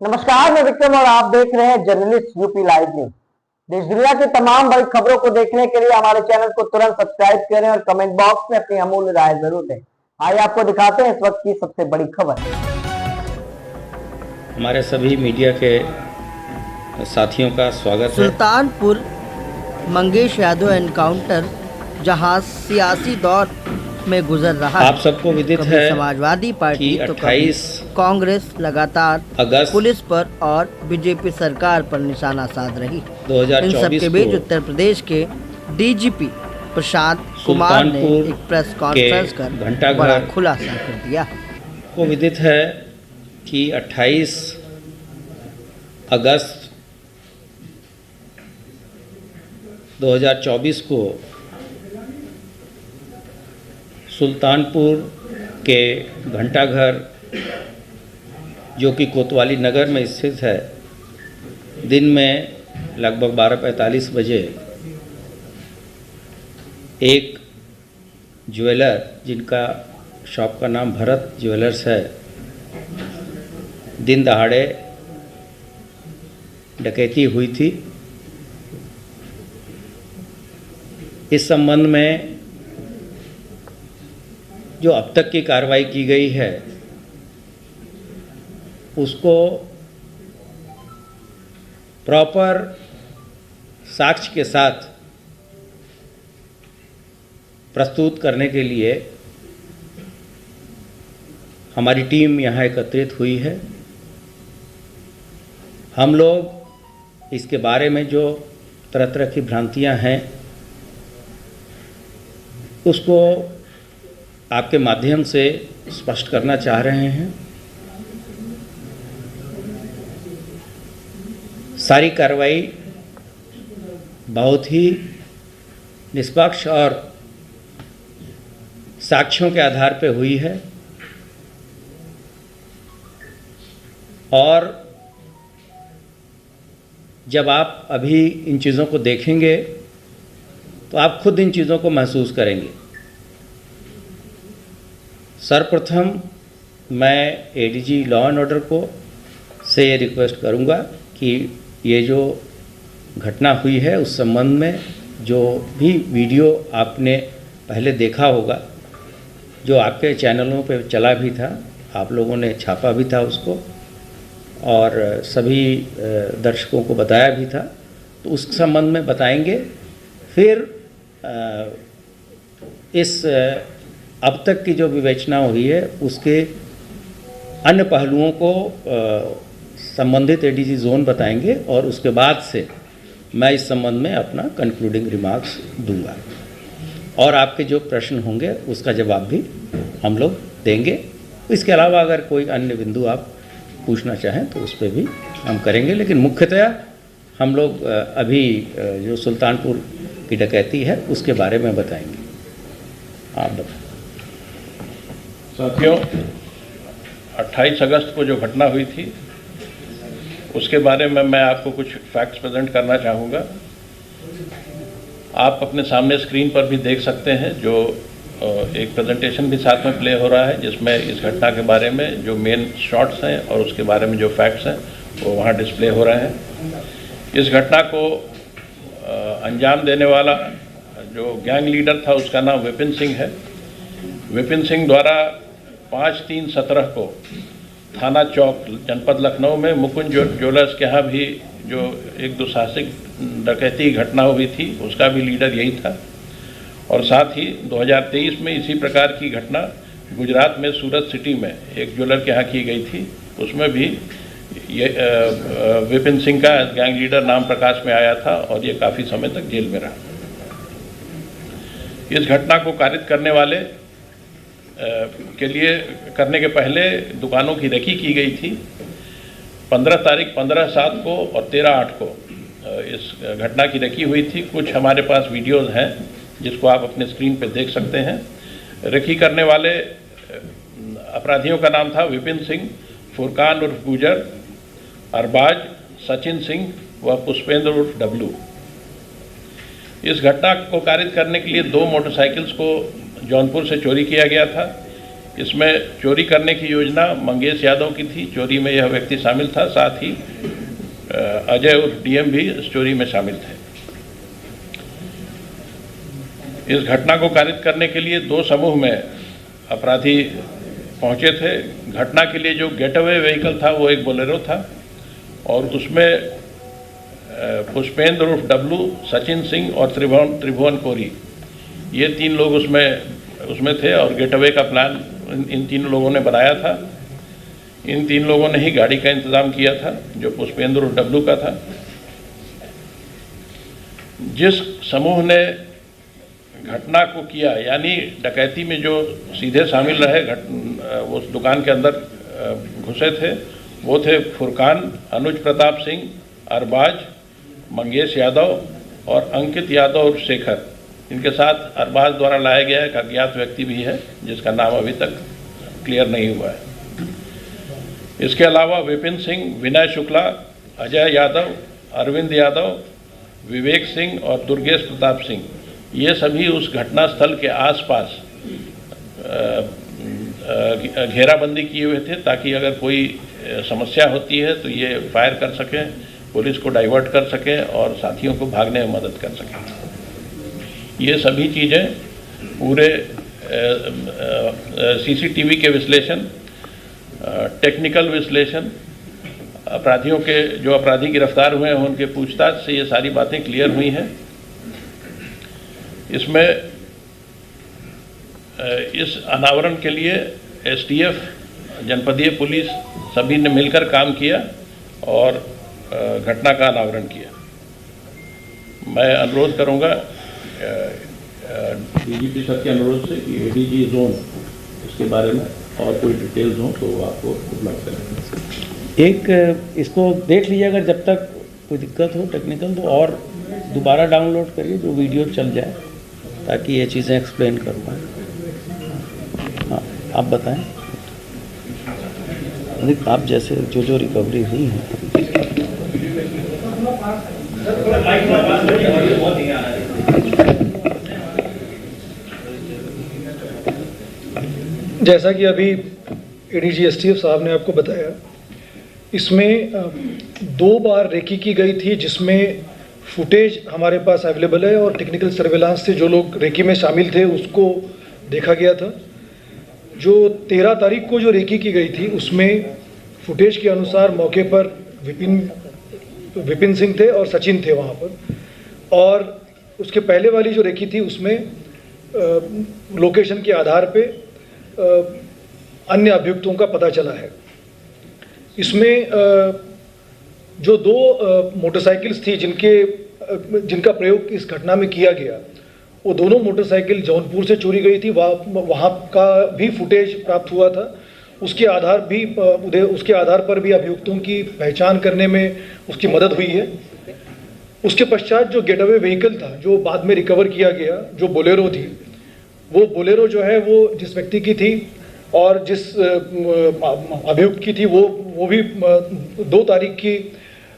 नमस्कार, मैं विक्रम और आप देख रहे हैं जर्नलिस्ट यूपी लाइव न्यूज। देश दुनिया की तमाम बड़ी खबरों को देखने के लिए हमारे चैनल को तुरंत सब्सक्राइब करें और कमेंट बॉक्स में अपनी अमूल्य राय जरूर दें। आइए आपको दिखाते हैं इस वक्त की सबसे बड़ी खबर। हमारे सभी मीडिया के साथियों का स्वागत है। सुल्तानपुर मंगेश यादव एनकाउंटर जहां सियासी दौर में गुजर रहा आप सबको विदित है समाजवादी पार्टी कि तो 28 कांग्रेस लगातार अगस्त पुलिस पर और बीजेपी सरकार पर निशाना साध रही। 2024 इन सबके बीच उत्तर प्रदेश के डीजीपी प्रशांत कुमार ने एक प्रेस कॉन्फ्रेंस कर बड़ा खुलासा कर दिया। को विदित है कि 28 अगस्त 2024 को सुल्तानपुर के घंटाघर जो कि कोतवाली नगर में स्थित है, दिन में लगभग 12:45 बजे एक ज्वेलर जिनका शॉप का नाम भरत ज्वेलर्स है, दिन दहाड़े डकैती हुई थी। इस संबंध में जो अब तक की कार्रवाई की गई है उसको प्रॉपर साक्ष्य के साथ प्रस्तुत करने के लिए हमारी टीम यहाँ एकत्रित हुई है। हम लोग इसके बारे में जो तरह तरह की भ्रांतियाँ हैं उसको आपके माध्यम से स्पष्ट करना चाह रहे हैं। सारी कार्रवाई बहुत ही निष्पक्ष और साक्ष्यों के आधार पर हुई है और जब आप अभी इन चीज़ों को देखेंगे तो आप खुद इन चीज़ों को महसूस करेंगे। सर्वप्रथम मैं एडीजी लॉ एंड ऑर्डर को से ये रिक्वेस्ट करूँगा कि ये जो घटना हुई है उस संबंध में जो भी वीडियो आपने पहले देखा होगा, जो आपके चैनलों पे चला भी था, आप लोगों ने छापा भी था उसको और सभी दर्शकों को बताया भी था, तो उस संबंध में बताएंगे। फिर इस अब तक की जो विवेचना हुई है उसके अन्य पहलुओं को संबंधित एडीजी जोन बताएंगे और उसके बाद से मैं इस संबंध में अपना कंक्लूडिंग रिमार्क्स दूंगा और आपके जो प्रश्न होंगे उसका जवाब भी हम लोग देंगे। इसके अलावा अगर कोई अन्य बिंदु आप पूछना चाहें तो उस पर भी हम करेंगे, लेकिन मुख्यतः हम लोग अभी जो सुल्तानपुर की डकैती है उसके बारे में बताएंगे। आप बताएं। साथियों, 28 अगस्त को जो घटना हुई थी उसके बारे में मैं आपको कुछ फैक्ट्स प्रेजेंट करना चाहूँगा। आप अपने सामने स्क्रीन पर भी देख सकते हैं जो एक प्रेजेंटेशन भी साथ में प्ले हो रहा है जिसमें इस घटना के बारे में जो मेन शॉट्स हैं और उसके बारे में जो फैक्ट्स हैं वो वहाँ डिस्प्ले हो रहे हैं। इस घटना को अंजाम देने वाला जो गैंग लीडर था उसका नाम विपिन सिंह है। विपिन सिंह द्वारा 5/3/17 को थाना चौक जनपद लखनऊ में मुकुंद ज्वेलर्स के यहाँ भी जो एक दुस्साहसिक डकैती घटना हुई थी उसका भी लीडर यही था और साथ ही 2023 में इसी प्रकार की घटना गुजरात में सूरत सिटी में एक ज्वेलर के यहाँ की गई थी। उसमें भी ये विपिन सिंह का गैंग लीडर नाम प्रकाश में आया था और ये काफ़ी समय तक जेल में रहा। इस घटना को कारित करने वाले के लिए करने के पहले दुकानों की रेकी की गई थी। 15 तारीख 15/7 को और 13/8 को इस घटना की रेकी हुई थी। कुछ हमारे पास वीडियोज़ हैं जिसको आप अपने स्क्रीन पर देख सकते हैं। रेकी करने वाले अपराधियों का नाम था विपिन सिंह, फुरकान उर्फ गुजर, अरबाज, सचिन सिंह व पुष्पेंद्र उर्फ डब्लू। इस घटना को कारित करने के लिए 2 मोटरसाइकिल्स को जौनपुर से चोरी किया गया था। इसमें चोरी करने की योजना मंगेश यादव की थी, चोरी में यह व्यक्ति शामिल था, साथ ही अजय उर्फ डीएम भी इस चोरी में शामिल थे। इस घटना को कारित करने के लिए 2 समूह में अपराधी पहुंचे थे। घटना के लिए जो गेटअवे व्हीकल था वो एक बोलेरो था और उसमें पुष्पेंद्र उर्फ डब्लू, सचिन सिंह और त्रिभुवन कोरी, ये 3 लोग उसमें थे और गेटअवे का प्लान इन 3 लोगों ने बनाया था। इन 3 लोगों ने ही गाड़ी का इंतजाम किया था जो पुष्पेंद्र उर्फ डब्लू का था। जिस समूह ने घटना को किया, यानी डकैती में जो सीधे शामिल रहे, उस दुकान के अंदर घुसे थे, वो थे फुरकान, अनुज प्रताप सिंह, अरबाज, मंगेश यादव और अंकित यादव और शेखर। इनके साथ अरबाज द्वारा लाया गया एक अज्ञात व्यक्ति भी है जिसका नाम अभी तक क्लियर नहीं हुआ है। इसके अलावा विपिन सिंह, विनय शुक्ला, अजय यादव, अरविंद यादव, विवेक सिंह और दुर्गेश प्रताप सिंह, ये सभी उस घटनास्थल के आसपास घेराबंदी किए हुए थे ताकि अगर कोई समस्या होती है तो ये फायर कर सकें, पुलिस को डाइवर्ट कर सकें और साथियों को भागने में मदद कर सकें। ये सभी चीज़ें पूरे सीसीटीवी के विश्लेषण, टेक्निकल विश्लेषण, अपराधियों के जो अपराधी गिरफ्तार हुए हैं उनके पूछताछ से ये सारी बातें क्लियर हुई हैं। इसमें इस अनावरण के लिए एसटीएफ, जनपदीय पुलिस सभी ने मिलकर काम किया और घटना का अनावरण किया। मैं अनुरोध करूंगा डीजीपी सर के अनुरोध से कि एडीजी जोन इसके बारे में और कोई डिटेल्स हो तो वो आपको उपलब्ध करें। एक इसको देख लीजिए, अगर जब तक कोई दिक्कत हो टेक्निकल तो और दोबारा डाउनलोड करिए जो वीडियो चल जाए ताकि ये चीज़ें एक्सप्लेन कर पाएँ। हाँ, आप बताएं। आप जैसे जो रिकवरी हुई है जैसा कि अभी एडीजी एसटीएफ साहब ने आपको बताया, इसमें 2 बार रेकी की गई थी जिसमें फुटेज हमारे पास अवेलेबल है और टेक्निकल सर्वेलांस से जो लोग रेकी में शामिल थे उसको देखा गया था। जो 13 तारीख को जो रेकी की गई थी उसमें फुटेज के अनुसार मौके पर विपिन सिंह थे और सचिन थे वहाँ पर, और उसके पहले वाली जो रेकी थी उसमें लोकेशन के आधार पे अन्य अभियुक्तों का पता चला है। इसमें जो 2 मोटरसाइकिल्स थी जिनका प्रयोग इस घटना में किया गया, वो दोनों मोटरसाइकिल जौनपुर से चोरी गई थी। वहाँ का भी फुटेज प्राप्त हुआ था। उसके आधार पर भी अभियुक्तों की पहचान करने में उसकी मदद हुई है। उसके पश्चात जो गेटअवे व्हीकल था जो बाद में रिकवर किया गया, जो बोलेरो थी, वो बोलेरो जो है वो जिस व्यक्ति की थी और जिस अभियुक्त की थी वो भी 2 तारीख की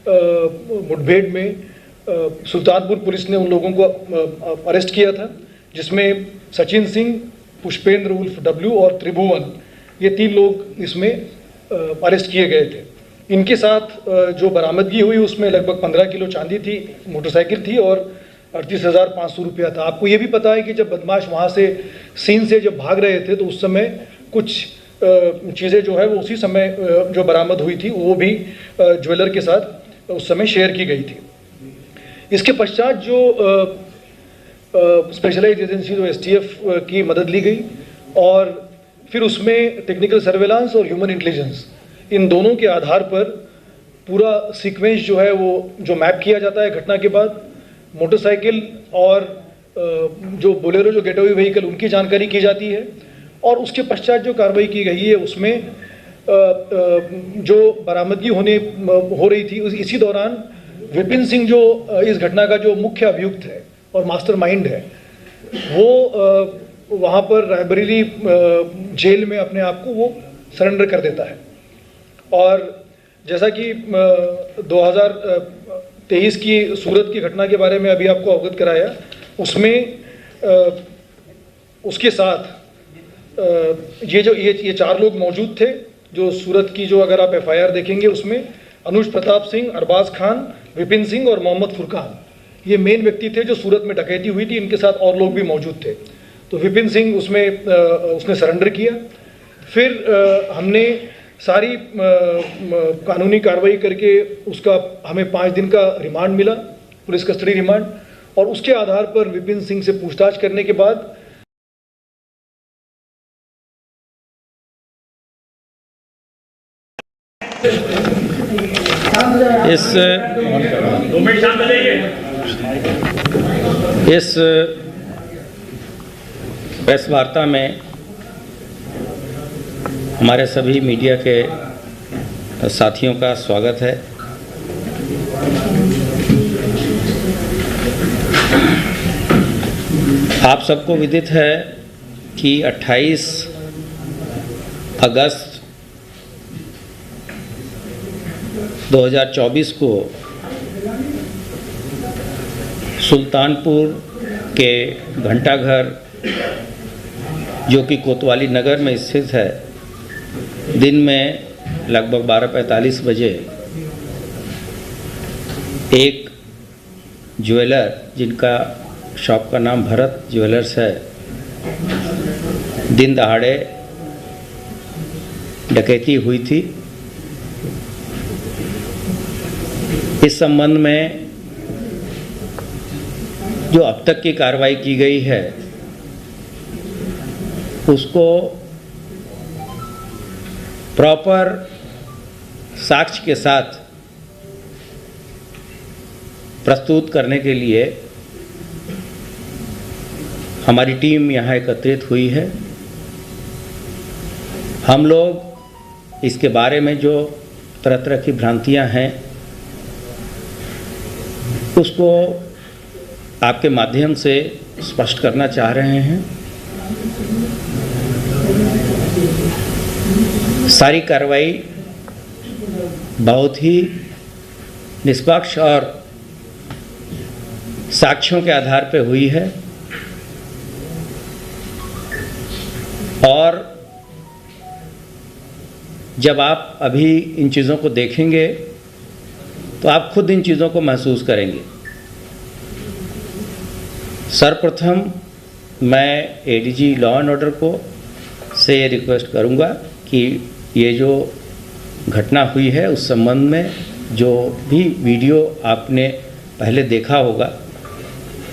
मुठभेड़ में सुल्तानपुर पुलिस ने उन लोगों को अरेस्ट किया था, जिसमें सचिन सिंह, पुष्पेंद्र उर्फ डब्लू और त्रिभुवन, ये 3 लोग इसमें अरेस्ट किए गए थे। इनके साथ जो बरामदगी हुई उसमें लगभग 15 किलो चांदी थी, मोटरसाइकिल थी और 38,500 रुपया था। आपको ये भी पता है कि जब बदमाश वहाँ से सीन से जब भाग रहे थे तो उस समय कुछ चीज़ें जो है वो उसी समय जो बरामद हुई थी वो भी ज्वेलर के साथ उस समय शेयर की गई थी। इसके पश्चात जो स्पेशलाइज्ड एजेंसी जो एसटीएफ की मदद ली गई और फिर उसमें टेक्निकल सर्वेलांस और ह्यूमन इंटेलिजेंस, इन दोनों के आधार पर पूरा सीक्वेंस जो है वो जो मैप किया जाता है घटना के बाद, मोटरसाइकिल और जो बोलेरो जो गेटअवे व्हीकल उनकी जानकारी की जाती है और उसके पश्चात जो कार्रवाई की गई है उसमें जो बरामदगी हो रही थी इसी दौरान विपिन सिंह जो इस घटना का जो मुख्य अभियुक्त है और मास्टरमाइंड है, वो वहाँ पर रायबरेली जेल में अपने आप को वो सरेंडर कर देता है। और जैसा कि 2023 की सूरत की घटना के बारे में अभी आपको अवगत कराया, उसमें उसके साथ ये 4 लोग मौजूद थे जो सूरत की, जो अगर आप FIR देखेंगे उसमें अनुज प्रताप सिंह, अरबाज खान, विपिन सिंह और मोहम्मद फुरकान, ये मेन व्यक्ति थे जो सूरत में डकैती हुई थी। इनके साथ और लोग भी मौजूद थे। तो विपिन सिंह उसने सरेंडर किया। फिर हमने सारी कानूनी कार्रवाई करके उसका हमें 5 दिन का रिमांड मिला, पुलिस कस्टडी रिमांड, और उसके आधार पर विपिन सिंह से पूछताछ करने के बाद इस प्रेस वार्ता में हमारे सभी मीडिया के साथियों का स्वागत है। आप सबको विदित है कि 28 अगस्त 2024 को सुल्तानपुर के घंटाघर, जो कि कोतवाली नगर में स्थित है, दिन में लगभग 12:45 बजे एक ज्वेलर, जिनका शॉप का नाम भरत ज्वेलर्स है, दिन दहाड़े डकैती हुई थी। इस संबंध में जो अब तक की कार्रवाई की गई है उसको प्रॉपर साक्ष्य के साथ प्रस्तुत करने के लिए हमारी टीम यहाँ एकत्रित हुई है। हम लोग इसके बारे में जो तरह तरह की भ्रांतियाँ हैं उसको आपके माध्यम से स्पष्ट करना चाह रहे हैं। सारी कार्रवाई बहुत ही निष्पक्ष और साक्ष्यों के आधार पर हुई है, और जब आप अभी इन चीज़ों को देखेंगे तो आप खुद इन चीज़ों को महसूस करेंगे। सर्वप्रथम मैं ADG लॉ एंड ऑर्डर को से ये रिक्वेस्ट करूंगा कि ये जो घटना हुई है उस संबंध में जो भी वीडियो आपने पहले देखा होगा,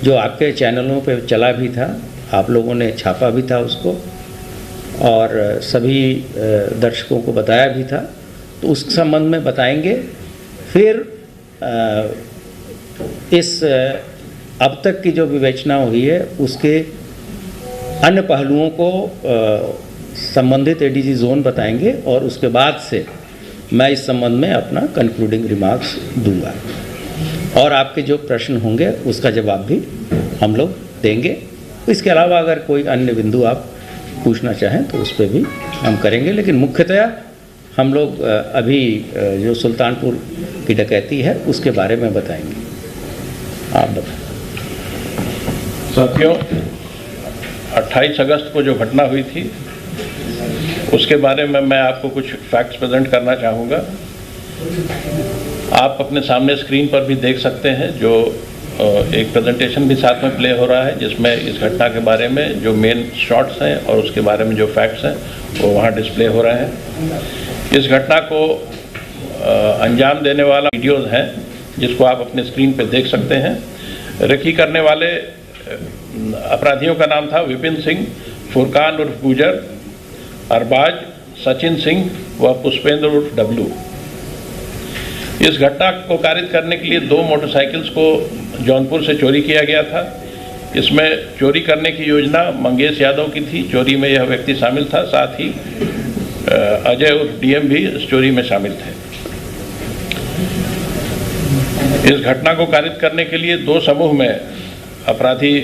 जो आपके चैनलों पे चला भी था, आप लोगों ने छापा भी था उसको और सभी दर्शकों को बताया भी था, तो उस संबंध में बताएंगे। फिर इस अब तक की जो विवेचना हुई है उसके अन्य पहलुओं को संबंधित ADG जोन बताएंगे, और उसके बाद से मैं इस संबंध में अपना कंक्लूडिंग रिमार्क्स दूंगा, और आपके जो प्रश्न होंगे उसका जवाब भी हम लोग देंगे। इसके अलावा अगर कोई अन्य बिंदु आप पूछना चाहें तो उस पर भी हम करेंगे, लेकिन मुख्यतया हम लोग अभी जो सुल्तानपुर की डकैती है उसके बारे में बताएंगे। आप बताएं। साथियों, 28 अगस्त को जो घटना हुई थी उसके बारे में मैं आपको कुछ फैक्ट्स प्रेजेंट करना चाहूँगा। आप अपने सामने स्क्रीन पर भी देख सकते हैं, जो एक प्रेजेंटेशन भी साथ में प्ले हो रहा है जिसमें इस घटना के बारे में जो मेन शॉट्स हैं और उसके बारे में जो फैक्ट्स हैं वो वहाँ डिस्प्ले हो रहे हैं। इस घटना को अंजाम देने वाला वीडियोज़ हैं जिसको आप अपने स्क्रीन पर देख सकते हैं। रेकी करने वाले अपराधियों का नाम था विपिन सिंह, फुरकान उर्फ गुजर, अरबाज, सचिन सिंह व पुष्पेंद्र उर्फ डब्लू। इस घटना को कारित करने के लिए 2 मोटरसाइकिल्स को जौनपुर से चोरी किया गया था। इसमें चोरी करने की योजना मंगेश यादव की थी, चोरी में यह व्यक्ति शामिल था, साथ ही अजय उर्फ DM भी इस चोरी में शामिल थे। इस घटना को कारित करने के लिए 2 समूह में अपराधी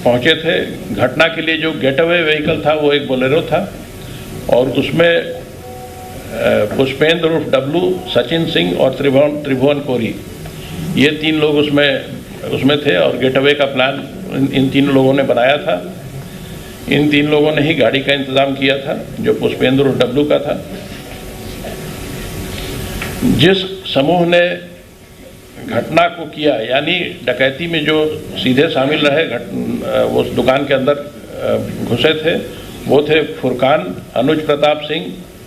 पहुंचे थे। घटना के लिए जो गेटअवे व्हीकल था वो एक बोलेरो था, और उसमें पुष्पेंद्र उर्फ डब्लू, सचिन सिंह और त्रिभुवन कोरी, ये 3 लोग उसमें थे, और गेटअवे का प्लान इन 3 लोगों ने बनाया था। इन 3 लोगों ने ही गाड़ी का इंतजाम किया था, जो पुष्पेंद्र और डब्लू का था। जिस समूह ने घटना को किया, यानी डकैती में जो सीधे शामिल रहे, वो उस दुकान के अंदर घुसे थे, वो थे फुरकान, अनुज प्रताप सिंह,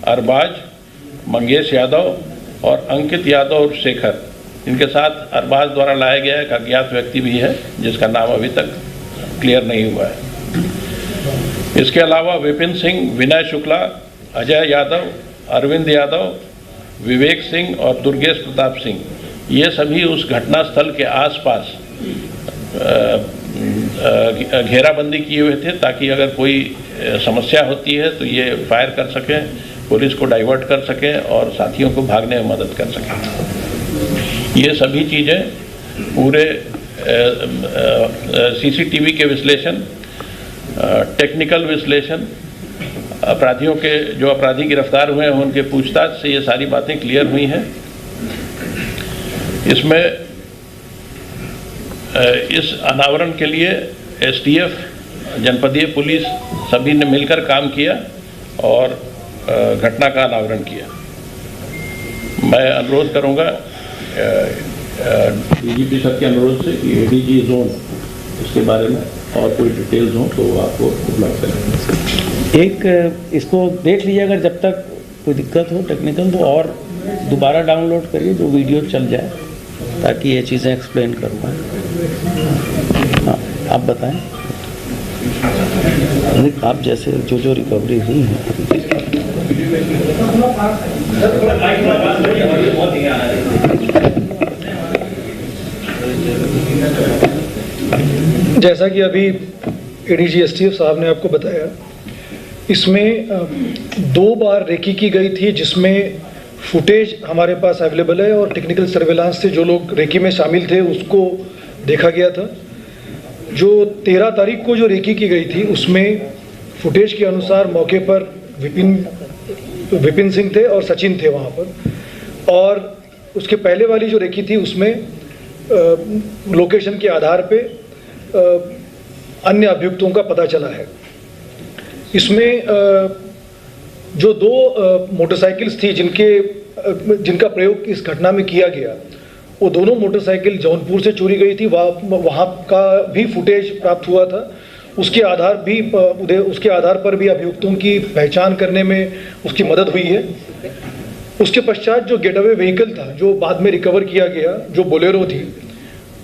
अरबाज, मंगेश यादव और अंकित यादव और शेखर। इनके साथ अरबाज द्वारा लाया गया एक अज्ञात व्यक्ति भी है, जिसका नाम अभी तक क्लियर नहीं हुआ है। इसके अलावा विपिन सिंह, विनय शुक्ला, अजय यादव, अरविंद यादव, विवेक सिंह और दुर्गेश प्रताप सिंह, ये सभी उस घटनास्थल के आसपास घेराबंदी किए हुए थे, ताकि अगर कोई समस्या होती है तो ये फायर कर सकें, पुलिस को डाइवर्ट कर सकें और साथियों को भागने में मदद कर सकें। ये सभी चीज़ें पूरे सीसीटीवी के विश्लेषण, टेक्निकल विश्लेषण, अपराधियों के जो अपराधी गिरफ्तार हुए हैं उनके पूछताछ से ये सारी बातें क्लियर हुई हैं। इसमें इस अनावरण के लिए एसटीएफ, जनपदीय पुलिस सभी ने मिलकर काम किया और घटना का अनावरण किया। मैं अनुरोध करूंगा डीजीपी सर के अनुरोध से कि एडीजी जोन उसके बारे में और कोई डिटेल्स हो तो आपको उपलब्ध करेंगे। एक इसको देख लीजिए, अगर जब तक कोई दिक्कत हो टेक्निकल तो और दोबारा डाउनलोड करिए जो वीडियो चल जाए, ताकि ये चीज़ें एक्सप्लेन कर पाएँ। हाँ, आप बताएं, आप जैसे जो रिकवरी हुई है। जैसा कि अभी एडीजी एसटीएफ साहब ने आपको बताया, इसमें 2 बार रेकी की गई थी, जिसमें फुटेज हमारे पास अवेलेबल है और टेक्निकल सर्वेलांस से जो लोग रेकी में शामिल थे उसको देखा गया था। जो 13 तारीख को जो रेकी की गई थी उसमें फुटेज के अनुसार मौके पर विपिन सिंह थे और सचिन थे वहाँ पर, और उसके पहले वाली जो रेकी थी उसमें लोकेशन के आधार पे अन्य अभियुक्तों का पता चला है। इसमें जो 2 मोटरसाइकिल्स थी जिनका प्रयोग इस घटना में किया गया, वो दोनों मोटरसाइकिल जौनपुर से चोरी गई थी। वहाँ का भी फुटेज प्राप्त हुआ था। उसके आधार पर भी अभियुक्तों की पहचान करने में उसकी मदद हुई है। उसके पश्चात जो गेट अवे व्हीकल था जो बाद में रिकवर किया गया, जो बोलेरो थी,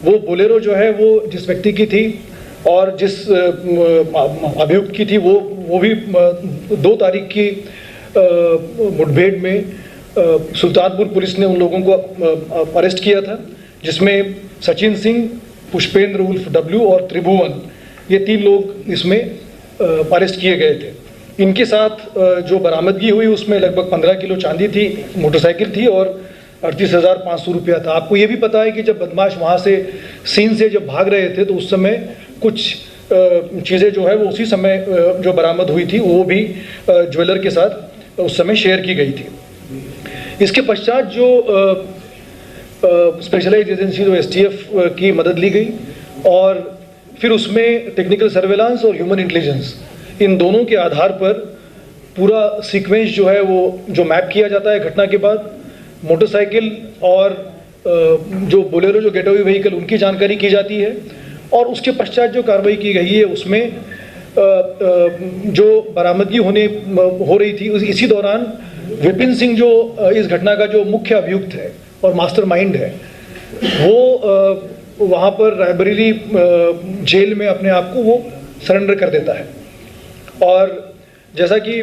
वो बोलेरो जो है वो जिस व्यक्ति की थी और जिस अभियुक्त की थी वो भी 2 तारीख की मुठभेड़ में सुल्तानपुर पुलिस ने उन लोगों को अरेस्ट किया था, जिसमें सचिन सिंह, पुष्पेंद्र उर्फ डब्लू और त्रिभुवन, ये 3 लोग इसमें अरेस्ट किए गए थे। इनके साथ जो बरामदगी हुई उसमें लगभग 15 किलो चांदी थी, मोटरसाइकिल थी और 38,500 रुपया था। आपको ये भी पता है कि जब बदमाश वहाँ से सीन से जब भाग रहे थे तो उस समय कुछ चीज़ें जो है वो उसी समय जो बरामद हुई थी वो भी ज्वेलर के साथ उस समय शेयर की गई थी। इसके पश्चात जो स्पेशलाइज्ड एजेंसी जो एसटीएफ की मदद ली गई और फिर उसमें टेक्निकल सर्वेलांस और ह्यूमन इंटेलिजेंस, इन दोनों के आधार पर पूरा सीक्वेंस जो है वो जो मैप किया जाता है घटना के बाद, मोटरसाइकिल और जो बोलेरो जो गेटअवे व्हीकल उनकी जानकारी की जाती है और उसके पश्चात जो कार्रवाई की गई है उसमें जो बरामदगी हो रही थी इसी दौरान विपिन सिंह जो इस घटना का जो मुख्य अभियुक्त है और मास्टरमाइंड है, वो वहाँ पर रायबरेली जेल में अपने आप को वो सरेंडर कर देता है। और जैसा कि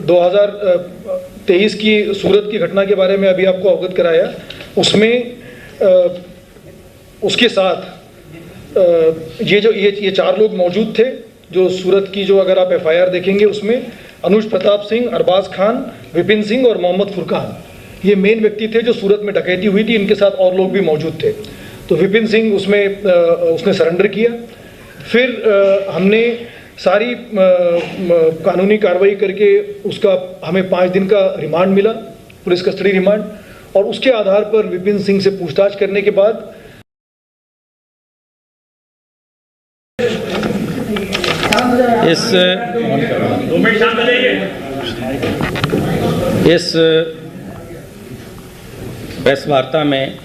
2023 की सूरत की घटना के बारे में अभी आपको अवगत कराया, उसमें उसके साथ ये 4 लोग मौजूद थे। जो सूरत की जो अगर आप एफआईआर देखेंगे उसमें अनुज प्रताप सिंह, अरबाज खान, विपिन सिंह और मोहम्मद फुरकान, ये मेन व्यक्ति थे जो सूरत में डकैती हुई थी। इनके साथ और लोग भी मौजूद थे। तो विपिन सिंह उसने सरेंडर किया। फिर हमने सारी कानूनी कार्रवाई करके उसका हमें 5 दिन का रिमांड मिला, पुलिस कस्टडी रिमांड, और उसके आधार पर विपिन सिंह से पूछताछ करने के बाद इस इस प्रेस वार्ता में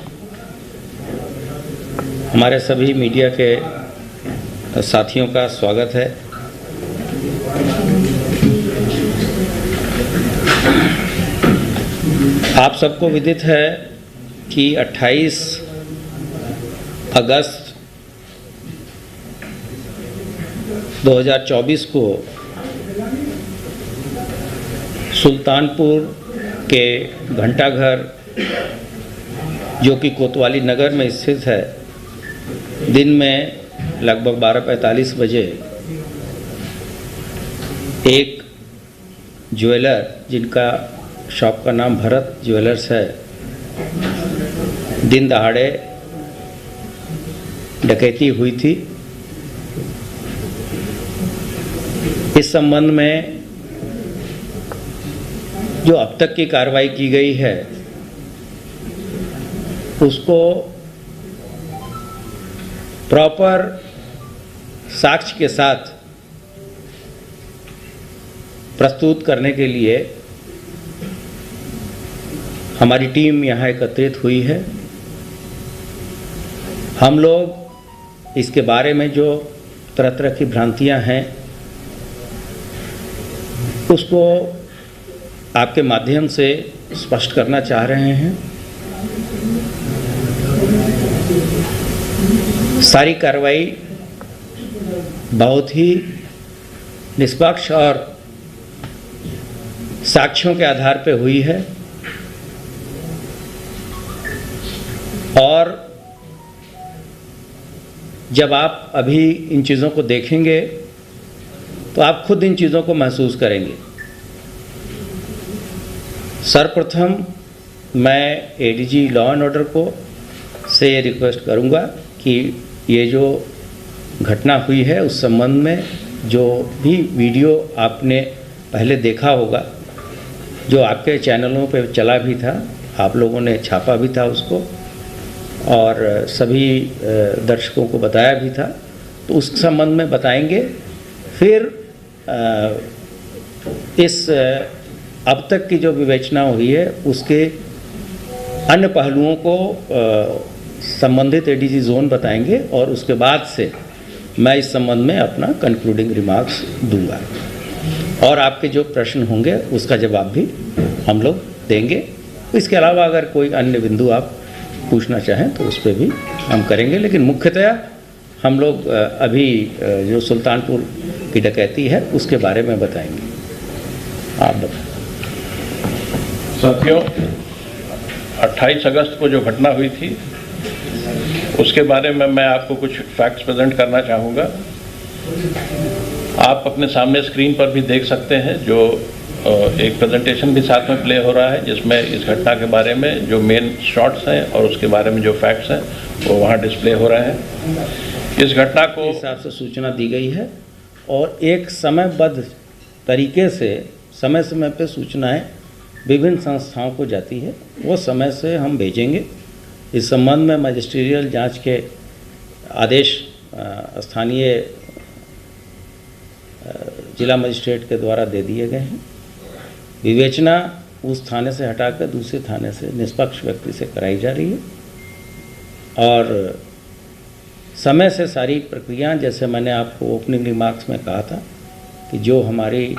हमारे सभी मीडिया के साथियों का स्वागत है। आप सबको विदित है कि 28 अगस्त 2024 को सुल्तानपुर के घंटाघर, जो कि कोतवाली नगर में स्थित है, दिन में लगभग 12:45 बजे एक ज्वेलर, जिनका शॉप का नाम भरत ज्वेलर्स है, दिन दहाड़े डकैती हुई थी। इस संबंध में जो अब तक की कार्रवाई की गई है उसको प्रॉपर साक्ष्य के साथ प्रस्तुत करने के लिए हमारी टीम यहाँ एकत्रित हुई है। हम लोग इसके बारे में जो तरह तरह की भ्रांतियाँ हैं उसको आपके माध्यम से स्पष्ट करना चाह रहे हैं। सारी कार्रवाई बहुत ही निष्पक्ष और साक्ष्यों के आधार पर हुई है और जब आप अभी इन चीज़ों को देखेंगे तो आप खुद इन चीज़ों को महसूस करेंगे। सर्वप्रथम मैं एडीजी लॉ एंड ऑर्डर को से ये रिक्वेस्ट करूंगा कि ये जो घटना हुई है उस संबंध में जो भी वीडियो आपने पहले देखा होगा, जो आपके चैनलों पे चला भी था, आप लोगों ने छापा भी था उसको और सभी दर्शकों को बताया भी था, तो उस संबंध में बताएंगे। फिर इस अब तक की जो विवेचना हुई है उसके अन्य पहलुओं को संबंधित एडीजी जोन बताएंगे और उसके बाद से मैं इस संबंध में अपना कंक्लूडिंग रिमार्क्स दूंगा और आपके जो प्रश्न होंगे उसका जवाब भी हम लोग देंगे। इसके अलावा अगर कोई अन्य बिंदु आप पूछना चाहें तो उस पर भी हम करेंगे, लेकिन मुख्यतः हम लोग अभी जो सुल्तानपुर की डकैती है उसके बारे में बताएंगे। आप बताएं। साथियों, 28 अगस्त को जो घटना हुई थी उसके बारे में मैं आपको कुछ फैक्ट्स प्रेजेंट करना चाहूँगा। आप अपने सामने स्क्रीन पर भी देख सकते हैं जो एक प्रेजेंटेशन भी साथ में प्ले हो रहा है, जिसमें इस घटना के बारे में जो मेन शॉट्स हैं और उसके बारे में जो फैक्ट्स हैं वो वहाँ डिस्प्ले हो रहे हैं। इस घटना को हिसाब से सूचना दी गई है और एक समयबद्ध तरीके से समय समय पर सूचनाएं विभिन्न संस्थाओं को जाती है, वो समय से हम भेजेंगे। इस संबंध में मजिस्ट्रियल जांच के आदेश स्थानीय जिला मजिस्ट्रेट के द्वारा दे दिए गए हैं। विवेचना उस थाने से हटाकर दूसरे थाने से निष्पक्ष व्यक्ति से कराई जा रही है और समय से सारी प्रक्रिया, जैसे मैंने आपको ओपनिंग रिमार्क्स में कहा था कि जो हमारी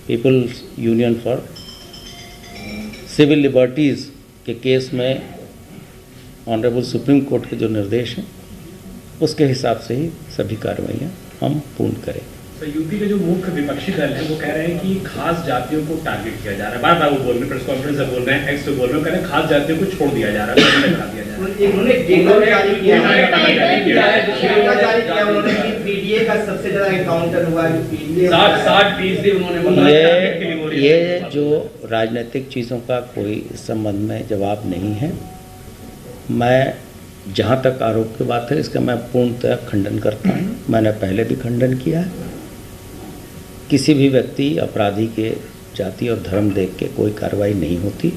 People's Union for Civil Liberties के केस में ऑनरेबल सुप्रीम कोर्ट के जो निर्देश हैं उसके हिसाब से ही सभी कार्रवाइयाँ हम पूर्ण करें। तो यूपी के जो मुख्य विपक्षी दल है वो कह रहे हैं कि खास जातियों को टारगेट किया जा रहा है। बार बार वो बोल रहे हैं, प्रेस कॉन्फ्रेंस से बोल रहे हैं, एक्स पे बोल रहे हैं, कह रहे हैं खास जातियों को छोड़ दिया जा रहा है, हटा दिया जा रहा है। उन्होंने डेटा जारी किया है, उन्होंने पीडीए का सबसे ज्यादा एनकाउंटर हुआ है, पीडीए 60% उन्होंने बताया। ये जो राजनीतिक चीज़ों का कोई संबंध में जवाब नहीं है। मैं जहाँ तक आरोप की बात है इसका मैं पूर्णतः खंडन करता हूँ। मैंने पहले भी खंडन किया है। किसी भी व्यक्ति अपराधी के जाति और धर्म देख के कोई कार्रवाई नहीं होती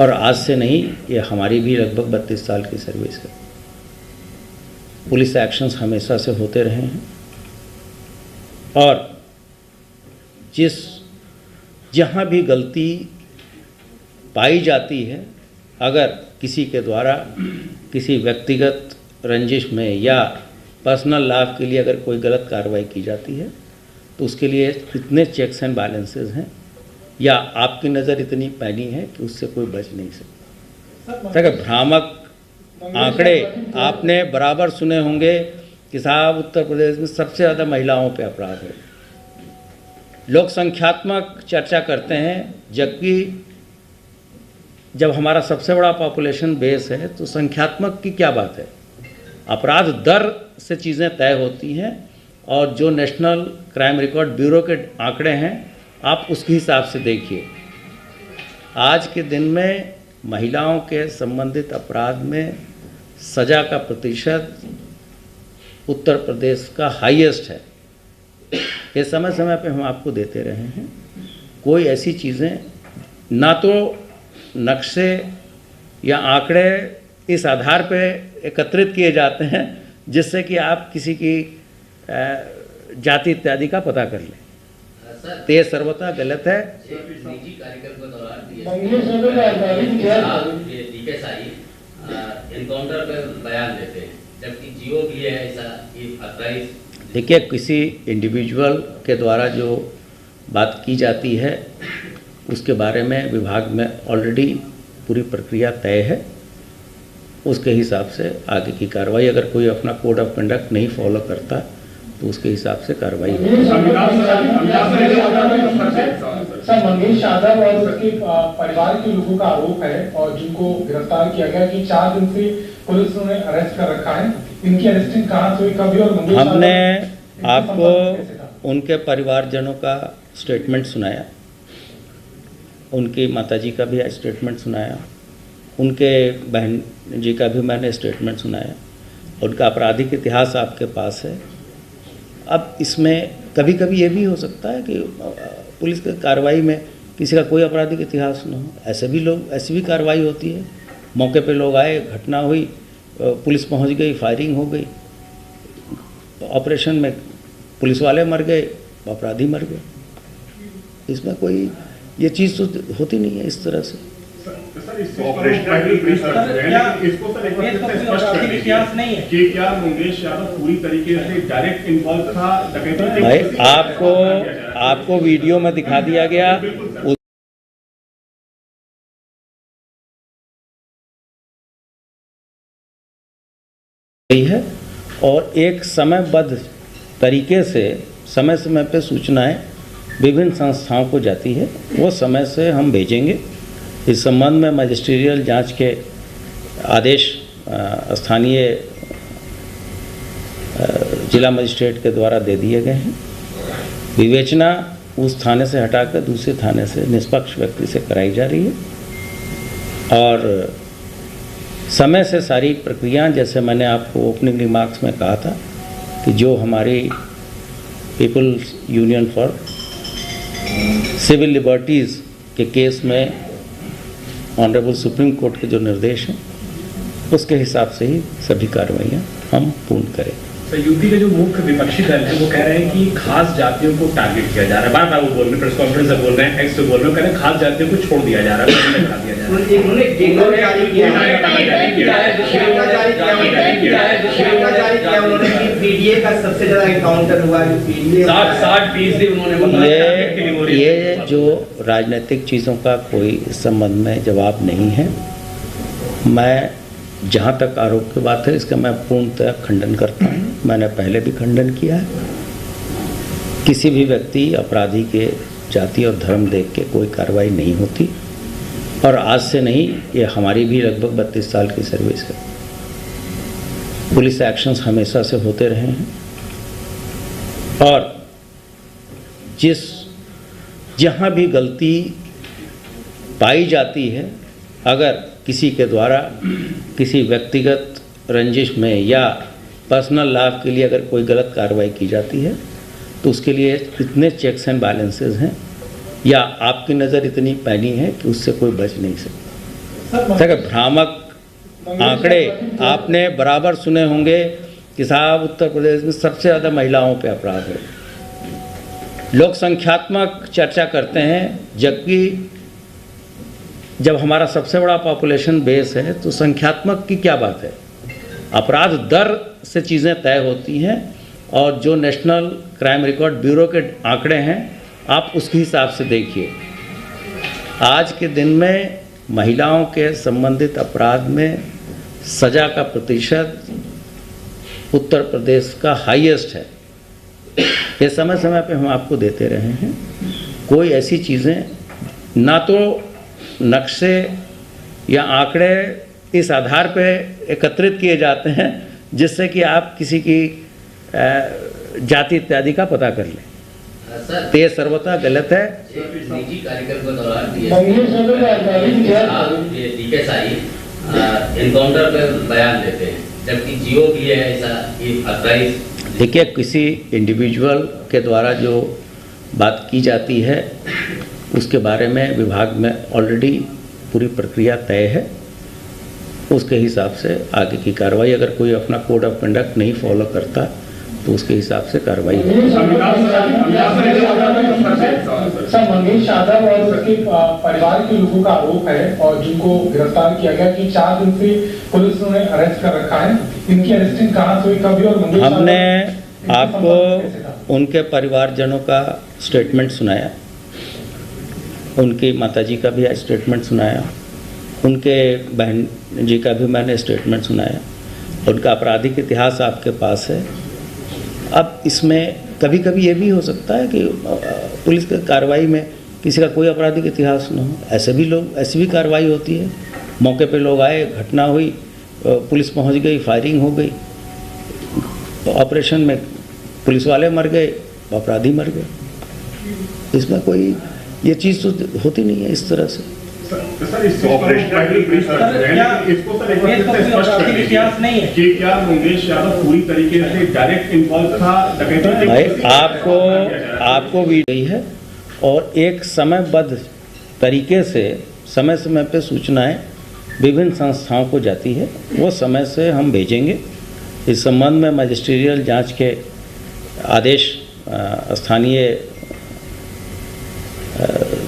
और आज से नहीं, ये हमारी भी लगभग 32 साल की सर्विस है। पुलिस एक्शंस हमेशा से होते रहे हैं और जहाँ भी गलती पाई जाती है, अगर किसी के द्वारा किसी व्यक्तिगत रंजिश में या पर्सनल लाभ के लिए अगर कोई गलत कार्रवाई की जाती है, तो उसके लिए इतने चेक्स एंड बैलेंसेस हैं या आपकी नज़र इतनी पैनी है कि उससे कोई बच नहीं सकता। अगर भ्रामक आंकड़े आपने बराबर सुने होंगे कि साहब उत्तर प्रदेश में सबसे ज़्यादा महिलाओं पे अपराध है। लोग संख्यात्मक चर्चा करते हैं, जबकि जब हमारा सबसे बड़ा पॉपुलेशन बेस है तो संख्यात्मक की क्या बात है। अपराध दर से चीज़ें तय होती हैं और जो नेशनल क्राइम रिकॉर्ड ब्यूरो के आंकड़े हैं आप उसके हिसाब से देखिए। आज के दिन में महिलाओं के संबंधित अपराध में सज़ा का प्रतिशत उत्तर प्रदेश का हाईएस्ट है। ये समय समय पे हम आपको देते रहे हैं। कोई ऐसी चीज़ें ना तो नक्शे या आंकड़े इस आधार पे एकत्रित किए जाते हैं जिससे कि आप किसी की जाति इत्यादि का पता कर लें, तो ये सर्वथा गलत है। निजी कार्यक्रम के दौरान एनकाउंटर पे बयान देते हैं, जबकि जियो भी है ऐसा कि 28। देखिए, किसी इंडिविजुअल के द्वारा जो बात की जाती है उसके बारे में विभाग में ऑलरेडी पूरी प्रक्रिया तय है। उसके हिसाब से आगे की कार्रवाई, अगर कोई अपना कोड ऑफ कंडक्ट नहीं फॉलो करता तो उसके हिसाब से कार्रवाई होगी। सर, मंगेश यादव और उसके परिवार के लोगों का आरोप है और जिनको गिरफ्तार किया गया कि 4 दिन से पुलिस ने अरेस्ट कर रखा है। इनकी अरेस्टिंग कहाँ से हुई, कभी और मंगेश हमने आपको उनके परिवारजनों का स्टेटमेंट सुनाया, उनकी माताजी का भी स्टेटमेंट सुनाया, उनके बहन जी का भी मैंने स्टेटमेंट सुनाया। उनका आपराधिक इतिहास आपके पास है। अब इसमें कभी कभी ये भी हो सकता है कि पुलिस की कार्रवाई में किसी का कोई आपराधिक इतिहास न हो, ऐसी भी कार्रवाई होती है। मौके पे लोग आए, घटना हुई, पुलिस पहुंच गई, फायरिंग हो गई, ऑपरेशन में पुलिस वाले मर गए, अपराधी मर गए। इसमें कोई ये चीज़ तो होती नहीं है इस तरह से। इतिहास नहीं है कि क्या मंगेश यादव पूरी तरीके से डायरेक्ट इन्वॉल्व था डकैती? भाई आपको वीडियो में दिखा दिया गया। है और एक समयबद्ध तरीके से समय समय पे सूचनाएं विभिन्न संस्थाओं को जाती है, वो समय से हम भेजेंगे। इस संबंध में मजिस्ट्रियल जांच के आदेश स्थानीय जिला मजिस्ट्रेट के द्वारा दे दिए गए हैं। विवेचना उस थाने से हटाकर दूसरे थाने से निष्पक्ष व्यक्ति से कराई जा रही है और समय से सारी प्रक्रिया, जैसे मैंने आपको ओपनिंग रिमार्क्स में कहा था कि जो हमारी People's Union for Civil Liberties के केस में ऑनरेबल सुप्रीम कोर्ट के जो निर्देश हैं उसके हिसाब से ही सभी कार्रवाइयाँ हम पूर्ण करें। तो यूपी के जो मुख्य विपक्षी दल है वो कह रहे हैं कि खास जातियों को टारगेट किया जा रहा है। बार बार वो बोल रहे हैं, प्रेस कॉन्फ्रेंस में बोल रहे हैं, एक्स पे बोल रहे हैं, कह रहे हैं खास जातियों को छोड़ दिया जा रहा है, हटा दिया जा रहा है। उन्होंने डेंगू जारी किया उन्होंने कि पीडीए का सबसे ज्यादा एनकाउंटर हुआ जो पीडीए 60% उन्होंने ये जो राजनीतिक चीज़ों का कोई इस संबंध में जवाब नहीं है। मैं जहाँ तक आरोप की बात है इसका मैं पूर्णतः खंडन करता हूँ। मैंने पहले भी खंडन किया है। किसी भी व्यक्ति अपराधी के जाति और धर्म देख के कोई कार्रवाई नहीं होती और आज से नहीं, ये हमारी भी लगभग 32 साल की सर्विस है। पुलिस एक्शंस हमेशा से होते रहे हैं और जहाँ भी गलती पाई जाती है, अगर किसी के द्वारा किसी व्यक्तिगत रंजिश में या पर्सनल लाभ के लिए अगर कोई गलत कार्रवाई की जाती है, तो उसके लिए इतने चेक्स एंड बैलेंसेस हैं या आपकी नज़र इतनी पैनी है कि उससे कोई बच नहीं सकता। अगर भ्रामक आंकड़े आपने बराबर सुने होंगे कि साहब उत्तर प्रदेश में सबसे ज़्यादा महिलाओं पे अपराध है। लोग संख्यात्मक चर्चा करते हैं, जबकि जब हमारा सबसे बड़ा पॉपुलेशन बेस है तो संख्यात्मक की क्या बात है। अपराध दर से चीज़ें तय होती हैं और जो नेशनल क्राइम रिकॉर्ड ब्यूरो के आंकड़े हैं आप उसके हिसाब से देखिए। आज के दिन में महिलाओं के संबंधित अपराध में सज़ा का प्रतिशत उत्तर प्रदेश का हाईएस्ट है। ये समय समय पे हम आपको देते रहे हैं। कोई ऐसी चीज़ें ना तो नक्शे या आंकड़े इस आधार पे एकत्रित किए जाते हैं जिससे कि आप किसी की जाति इत्यादि का पता कर लें। तो ये सर्वथा गलत है। निजी कार्यक्रम के दौरान एनकाउंटर पे बयान देते हैं, जबकि जियो भी है ऐसा कि 28। देखिए, किसी इंडिविजुअल के द्वारा जो बात की जाती है उसके बारे में विभाग में ऑलरेडी पूरी प्रक्रिया तय है। उसके हिसाब से आगे की कार्रवाई, अगर कोई अपना कोड ऑफ कंडक्ट नहीं फॉलो करता तो उसके हिसाब से कार्रवाई होगी। सर, मंगेश यादव और उसके परिवार के लोगों का आरोप है और जिनको गिरफ्तार किया गया कि 4 दिन से पुलिस ने अरेस्ट कर रखा है। इनकी अरेस्टिंग कहाँ से हुई, कभी और मंगेश हमने आपको उनके परिवारजनों का स्टेटमेंट सुनाया, उनकी माताजी का भी स्टेटमेंट सुनाया, उनके बहन जी का भी मैंने स्टेटमेंट सुनाया। उनका आपराधिक इतिहास आपके पास है। अब इसमें कभी कभी ये भी हो सकता है कि पुलिस की कार्रवाई में किसी का कोई आपराधिक इतिहास न हो, ऐसे भी कार्रवाई होती है। मौके पे लोग आए, घटना हुई, पुलिस पहुंच गई, फायरिंग हो गई, तो ऑपरेशन में पुलिस वाले मर गए, अपराधी मर गए। इसमें कोई ये चीज़ तो होती नहीं है इस तरह से। सर, इतिहास नहीं है कि क्या मंगेश यादव पूरी तरीके से डायरेक्ट इन्वॉल्व था डकैती? भाई आपको भी गई है और एक समयबद्ध तरीके से समय समय पे सूचनाएं विभिन्न संस्थाओं को जाती है, वो समय से हम भेजेंगे। इस संबंध में मजिस्ट्रियल जांच के आदेश स्थानीय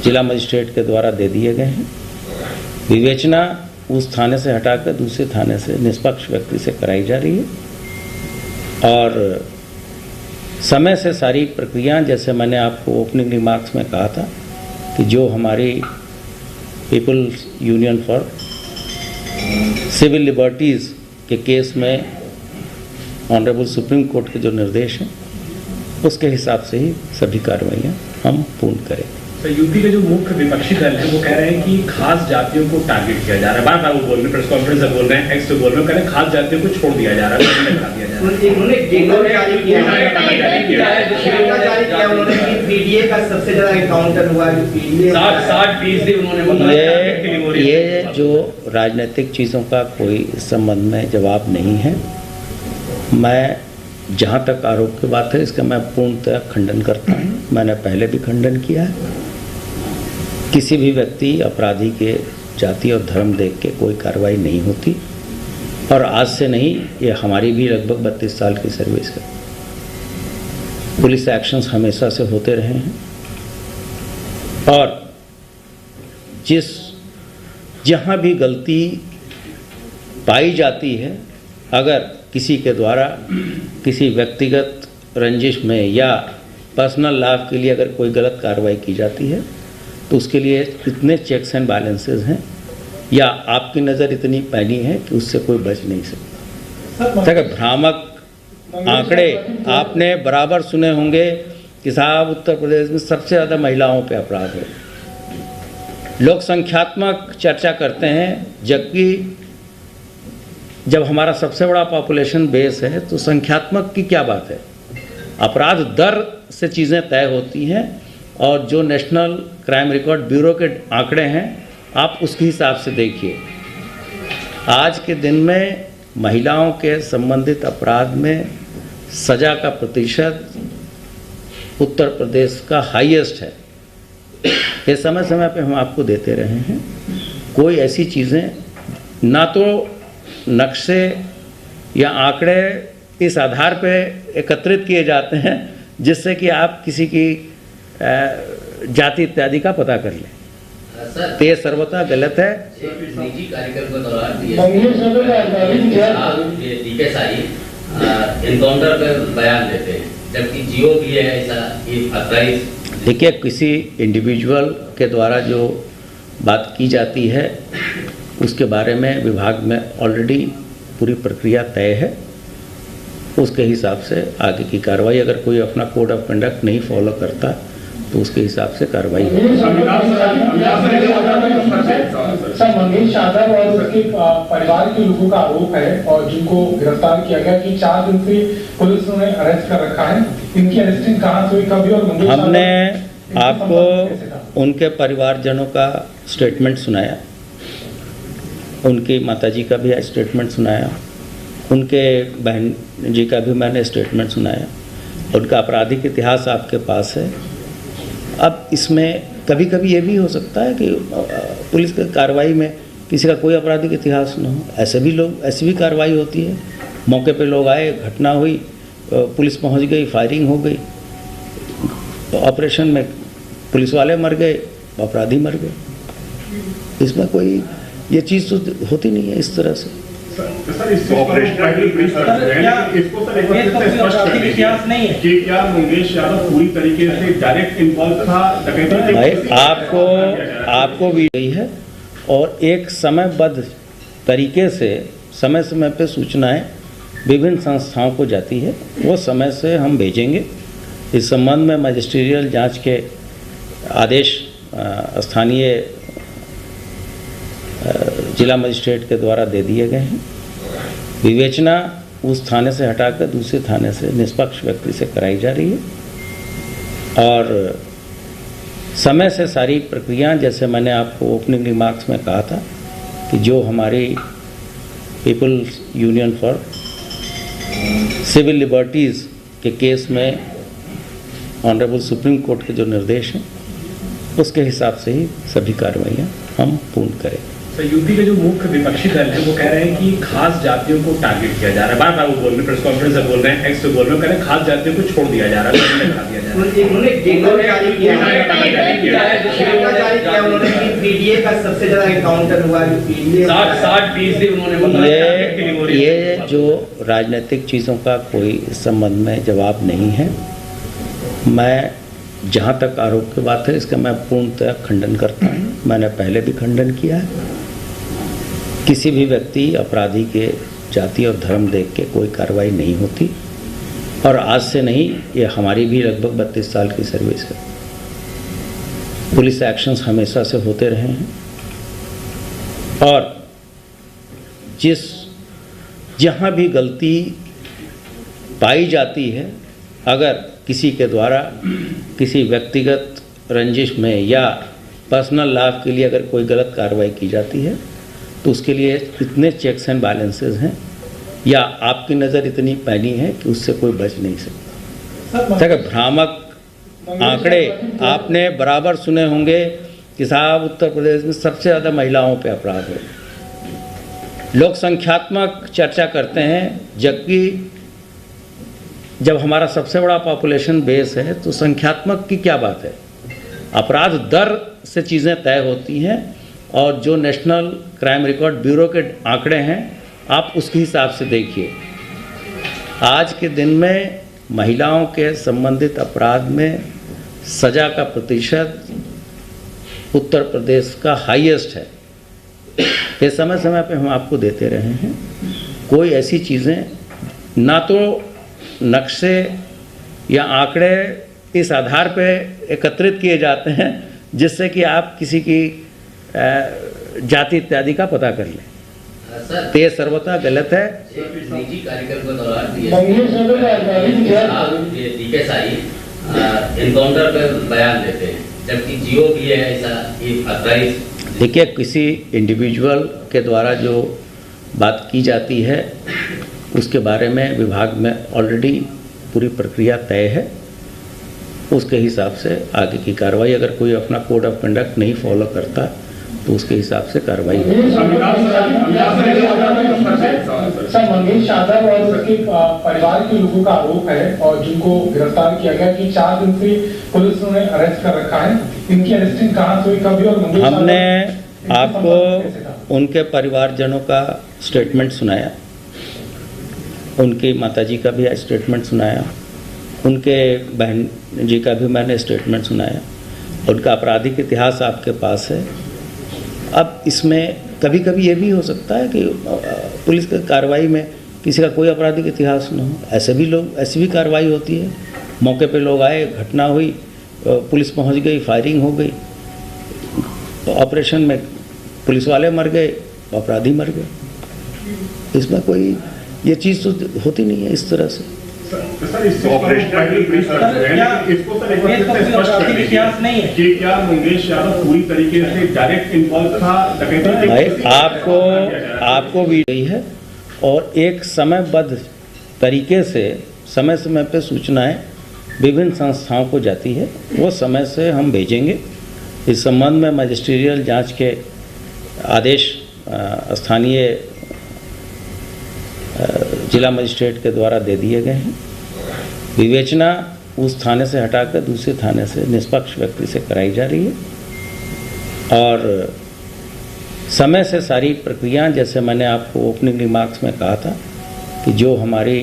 जिला मजिस्ट्रेट के द्वारा दे दिए गए हैं। विवेचना उस थाने से हटाकर दूसरे थाने से निष्पक्ष व्यक्ति से कराई जा रही है और समय से सारी प्रक्रिया, जैसे मैंने आपको ओपनिंग रिमार्क्स में कहा था कि जो हमारी People's Union for Civil Liberties के केस में ऑनरेबल सुप्रीम कोर्ट के जो निर्देश हैं उसके हिसाब से ही सभी कार्रवाइयाँ हम पूर्ण करें। तो यूपी के जो मुख्य विपक्षी दल है वो कह रहे हैं कि खास जातियों को टारगेट किया जा रहा है। बार-बार वो बोल रहे हैं, प्रेस कॉन्फ्रेंस में बोल रहे हैं, एक्स पे बोल रहे हैं, कह रहे हैं खास जातियों को छोड़ दिया जा रहा है, हटा दिया जा रहा है। उन्होंने डेटा जारी किया है, उन्होंने पीडीए का सबसे ज्यादा एनकाउंटर हुआ है। 60% उन्होंने बताया। ये जो राजनीतिक चीज़ों का कोई संबंध में जवाब नहीं है। मैं जहाँ तक आरोप की बात है इसका मैं पूर्णतः खंडन करता हूँ। मैंने पहले भी खंडन किया है। किसी भी व्यक्ति अपराधी के जाति और धर्म देख के कोई कार्रवाई नहीं होती और आज से नहीं, ये हमारी भी लगभग 32 साल की सर्विस है। पुलिस एक्शंस हमेशा से होते रहे हैं और जहाँ भी गलती पाई जाती है, अगर किसी के द्वारा किसी व्यक्तिगत रंजिश में या पर्सनल लाभ के लिए अगर कोई गलत कार्रवाई की जाती है तो उसके लिए इतने चेक्स एंड बैलेंसेस हैं या आपकी नज़र इतनी पैनी है कि उससे कोई बच नहीं सकता। देखिए, भ्रामक आंकड़े आपने बराबर सुने होंगे कि साहब उत्तर प्रदेश में सबसे ज़्यादा महिलाओं पे अपराध है। लोग संख्यात्मक चर्चा करते हैं, जबकि जब हमारा सबसे बड़ा पॉपुलेशन बेस है तो संख्यात्मक की क्या बात है। अपराध दर से चीज़ें तय होती हैं और जो नेशनल क्राइम रिकॉर्ड ब्यूरो के आंकड़े हैं आप उसके हिसाब से देखिए। आज के दिन में महिलाओं के संबंधित अपराध में सज़ा का प्रतिशत उत्तर प्रदेश का हाईएस्ट है। ये समय समय पे हम आपको देते रहे हैं। कोई ऐसी चीज़ें ना तो नक्शे या आंकड़े इस आधार पे एकत्रित किए जाते हैं जिससे कि आप किसी की जाति इत्यादि का पता कर लें। सर, तो ये सर्वथा गलत है। एक निजी कार्यक्रम के दौरान DK साई एनकाउंटर पे बयान देते हैं, जबकि जियो भी है ऐसा कि अथराइज। देखिए, किसी इंडिविजुअल के द्वारा जो बात की जाती है उसके बारे में विभाग में ऑलरेडी पूरी प्रक्रिया तय है। उसके हिसाब से आगे की कार्रवाई, अगर कोई अपना कोड ऑफ कंडक्ट नहीं फॉलो करता तो उसके हिसाब से कार्रवाई होगी। सर, मंगेश यादव और उसके परिवार के लोगों का आरोप है और जिनको गिरफ्तार किया गया कि 4 दिन से पुलिस ने अरेस्ट कर रखा है। इनकी अरेस्टिंग कहाँ से हुई, कभी, और हमने आपको उनके परिवारजनों का स्टेटमेंट सुनाया, उनकी माताजी का भी स्टेटमेंट सुनाया, उनके बहन जी का भी मैंने स्टेटमेंट सुनाया। उनका आपराधिक इतिहास आपके पास है। अब इसमें कभी कभी ये भी हो सकता है कि पुलिस की कार्रवाई में किसी का कोई आपराधिक इतिहास न हो, ऐसे भी कार्रवाई होती है। मौके पे लोग आए, घटना हुई, पुलिस पहुंच गई, फायरिंग हो गई, ऑपरेशन में पुलिस वाले मर गए, अपराधी मर गए। इसमें कोई ये चीज़ तो होती नहीं है इस तरह से। सर, इसको इतिहास नहीं है कि क्या मंगेश यादव पूरी तरीके से डायरेक्ट इन्वॉल्व था डकैती? भाई आपको भी यही है, और एक समयबद्ध तरीके से समय समय पे सूचनाएं विभिन्न संस्थाओं को जाती है, वो समय से हम भेजेंगे। इस संबंध में मजिस्ट्रियल जांच के आदेश स्थानीय जिला मजिस्ट्रेट के द्वारा दे दिए गए हैं। विवेचना उस थाने से हटाकर दूसरे थाने से निष्पक्ष व्यक्ति से कराई जा रही है, और समय से सारी प्रक्रिया, जैसे मैंने आपको ओपनिंग रिमार्क्स में कहा था कि जो हमारी People's Union for Civil Liberties के केस में ऑनरेबल सुप्रीम कोर्ट के जो निर्देश हैं उसके हिसाब से ही सभी कार्रवाइयाँ हम पूर्ण करें। सर, यूपी के जो मुख्य विपक्षी दल है वो कह रहे हैं कि खास जातियों को टारगेट किया जा रहा है। बार बार वो बोल रहे हैं, प्रेस कॉन्फ्रेंस में बोल रहे हैं, एक्स पे बोल रहे हैं, कह रहे हैं खास जातियों को छोड़ दिया जा रहा है, दिया जा रहा है। पीडीए का सबसे ज्यादा एनकाउंटर हुआ है, 60% उन्होंने बताया। ये जो राजनीतिक चीज़ों का कोई इस संबंध में जवाब नहीं है। मैं जहाँ तक आरोप की बात है इसका मैं पूर्णतः खंडन करता हूँ। मैंने पहले भी खंडन किया है। किसी भी व्यक्ति अपराधी के जाति और धर्म देख के कोई कार्रवाई नहीं होती, और आज से नहीं, ये हमारी भी लगभग 32 साल की सर्विस है। पुलिस एक्शंस हमेशा से होते रहे हैं, और जहाँ भी गलती पाई जाती है, अगर किसी के द्वारा किसी व्यक्तिगत रंजिश में या पर्सनल लाभ के लिए अगर कोई गलत कार्रवाई की जाती है तो उसके लिए इतने चेक्स एंड बैलेंसेस हैं, या आपकी नज़र इतनी पैनी है कि उससे कोई बच नहीं सकता। देखिए, भ्रामक आंकड़े आपने बराबर सुने होंगे कि साहब उत्तर प्रदेश में सबसे ज़्यादा महिलाओं पे अपराध हो। लोग संख्यात्मक चर्चा करते हैं, जबकि जब हमारा सबसे बड़ा पॉपुलेशन बेस है तो संख्यात्मक की क्या बात है। अपराध दर से चीज़ें तय होती हैं, और जो नेशनल क्राइम रिकॉर्ड ब्यूरो के आंकड़े हैं आप उसके हिसाब से देखिए। आज के दिन में महिलाओं के संबंधित अपराध में सज़ा का प्रतिशत उत्तर प्रदेश का हाईएस्ट है। ये समय समय पे हम आपको देते रहे हैं। कोई ऐसी चीज़ें ना तो नक्शे या आंकड़े इस आधार पे एकत्रित किए जाते हैं जिससे कि आप किसी की जाति इत्यादि का पता कर लें, तो ये सर्वथा गलत है। निजी कार्यक्रम के दौरान DK साई एनकाउंटर पे बयान देते हैं, जबकि जियो भी है ऐसा कि अथराइज। देखिए, किसी इंडिविजुअल के द्वारा जो बात की जाती है उसके बारे में विभाग में ऑलरेडी पूरी प्रक्रिया तय है। उसके हिसाब से आगे की कार्रवाई, अगर कोई अपना कोड ऑफ कंडक्ट नहीं फॉलो करता तो उसके हिसाब से कार्रवाई होगी। मंगेश यादव और उसके परिवार के लोगों का आरोप है और जिनको गिरफ्तार किया गया कि 4 दिन से पुलिस ने अरेस्ट कर रखा है। इनकी अरेस्टिंग कहां से हुई, कभी और मंगेश हमने आपको उनके परिवारजनों का स्टेटमेंट सुनाया, उनकी माताजी का भी स्टेटमेंट सुनाया, उनके बहन जी का भी मैंने स्टेटमेंट सुनाया। उनका आपराधिक इतिहास आपके पास है। अब इसमें कभी कभी ये भी हो सकता है कि पुलिस की कार्रवाई में किसी का कोई आपराधिक इतिहास न हो, ऐसी भी कार्रवाई होती है। मौके पे लोग आए, घटना हुई, पुलिस पहुंच गई, फायरिंग हो गई, तो ऑपरेशन में पुलिस वाले मर गए, अपराधी मर गए। इसमें कोई ये चीज़ तो होती नहीं है इस तरह से। इतिहास नहीं है कि क्या मंगेश यादव पूरी तरीके से डायरेक्ट इन्वॉल्व था डकैती? भाई आपको भी यही है, और एक समयबद्ध तरीके से समय समय पे सूचनाएं विभिन्न संस्थाओं को जाती है, वो समय से हम भेजेंगे। इस संबंध में मजिस्ट्रियल जांच के आदेश स्थानीय जिला मजिस्ट्रेट के द्वारा दे दिए गए हैं। विवेचना उस थाने से हटाकर दूसरे थाने से निष्पक्ष व्यक्ति से कराई जा रही है, और समय से सारी प्रक्रिया, जैसे मैंने आपको ओपनिंग रिमार्क्स में कहा था कि जो हमारी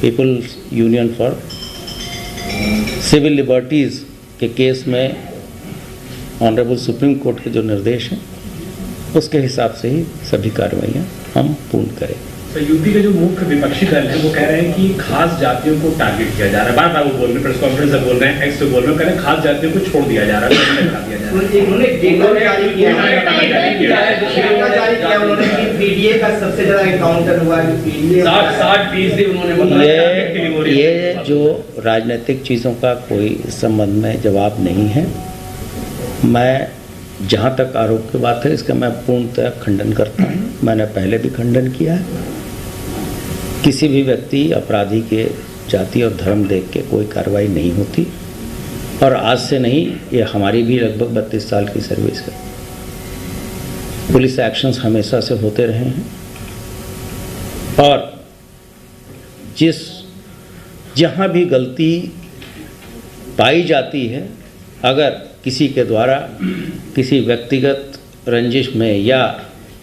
People's Union for Civil Liberties के केस में ऑनरेबल सुप्रीम कोर्ट के जो निर्देश हैं उसके हिसाब से ही सभी कार्रवाइयाँ हम पूर्ण करें। तो यूपी के जो मुख्य विपक्षी दल है वो कह रहे हैं कि खास जातियों को टारगेट किया जा रहा है। बार बार वो बोल रहे हैं, प्रेस कॉन्फ्रेंस से बोल रहे हैं, एक्स से बोल रहे हैं, कह रहे हैं खास जातियों को छोड़ दिया जा रहा है, हटा दिया जा रहा है। उन्होंने डेटा जारी किया उन्होंने कि पीडीए का सबसे ज्यादा एनकाउंटर हुआ है। 60% उन्होंने बताया। ये जो राजनीतिक चीज़ों का कोई इस संबंध में जवाब नहीं है। मैं जहाँ तक आरोप की बात है इसका मैं पूर्णतः खंडन करता हूँ। मैंने पहले भी खंडन किया है। किसी भी व्यक्ति अपराधी के जाति और धर्म देख के कोई कार्रवाई नहीं होती, और आज से नहीं, ये हमारी भी लगभग 32 साल की सर्विस है। पुलिस एक्शंस हमेशा से होते रहे हैं, और जहाँ भी गलती पाई जाती है, अगर किसी के द्वारा किसी व्यक्तिगत रंजिश में या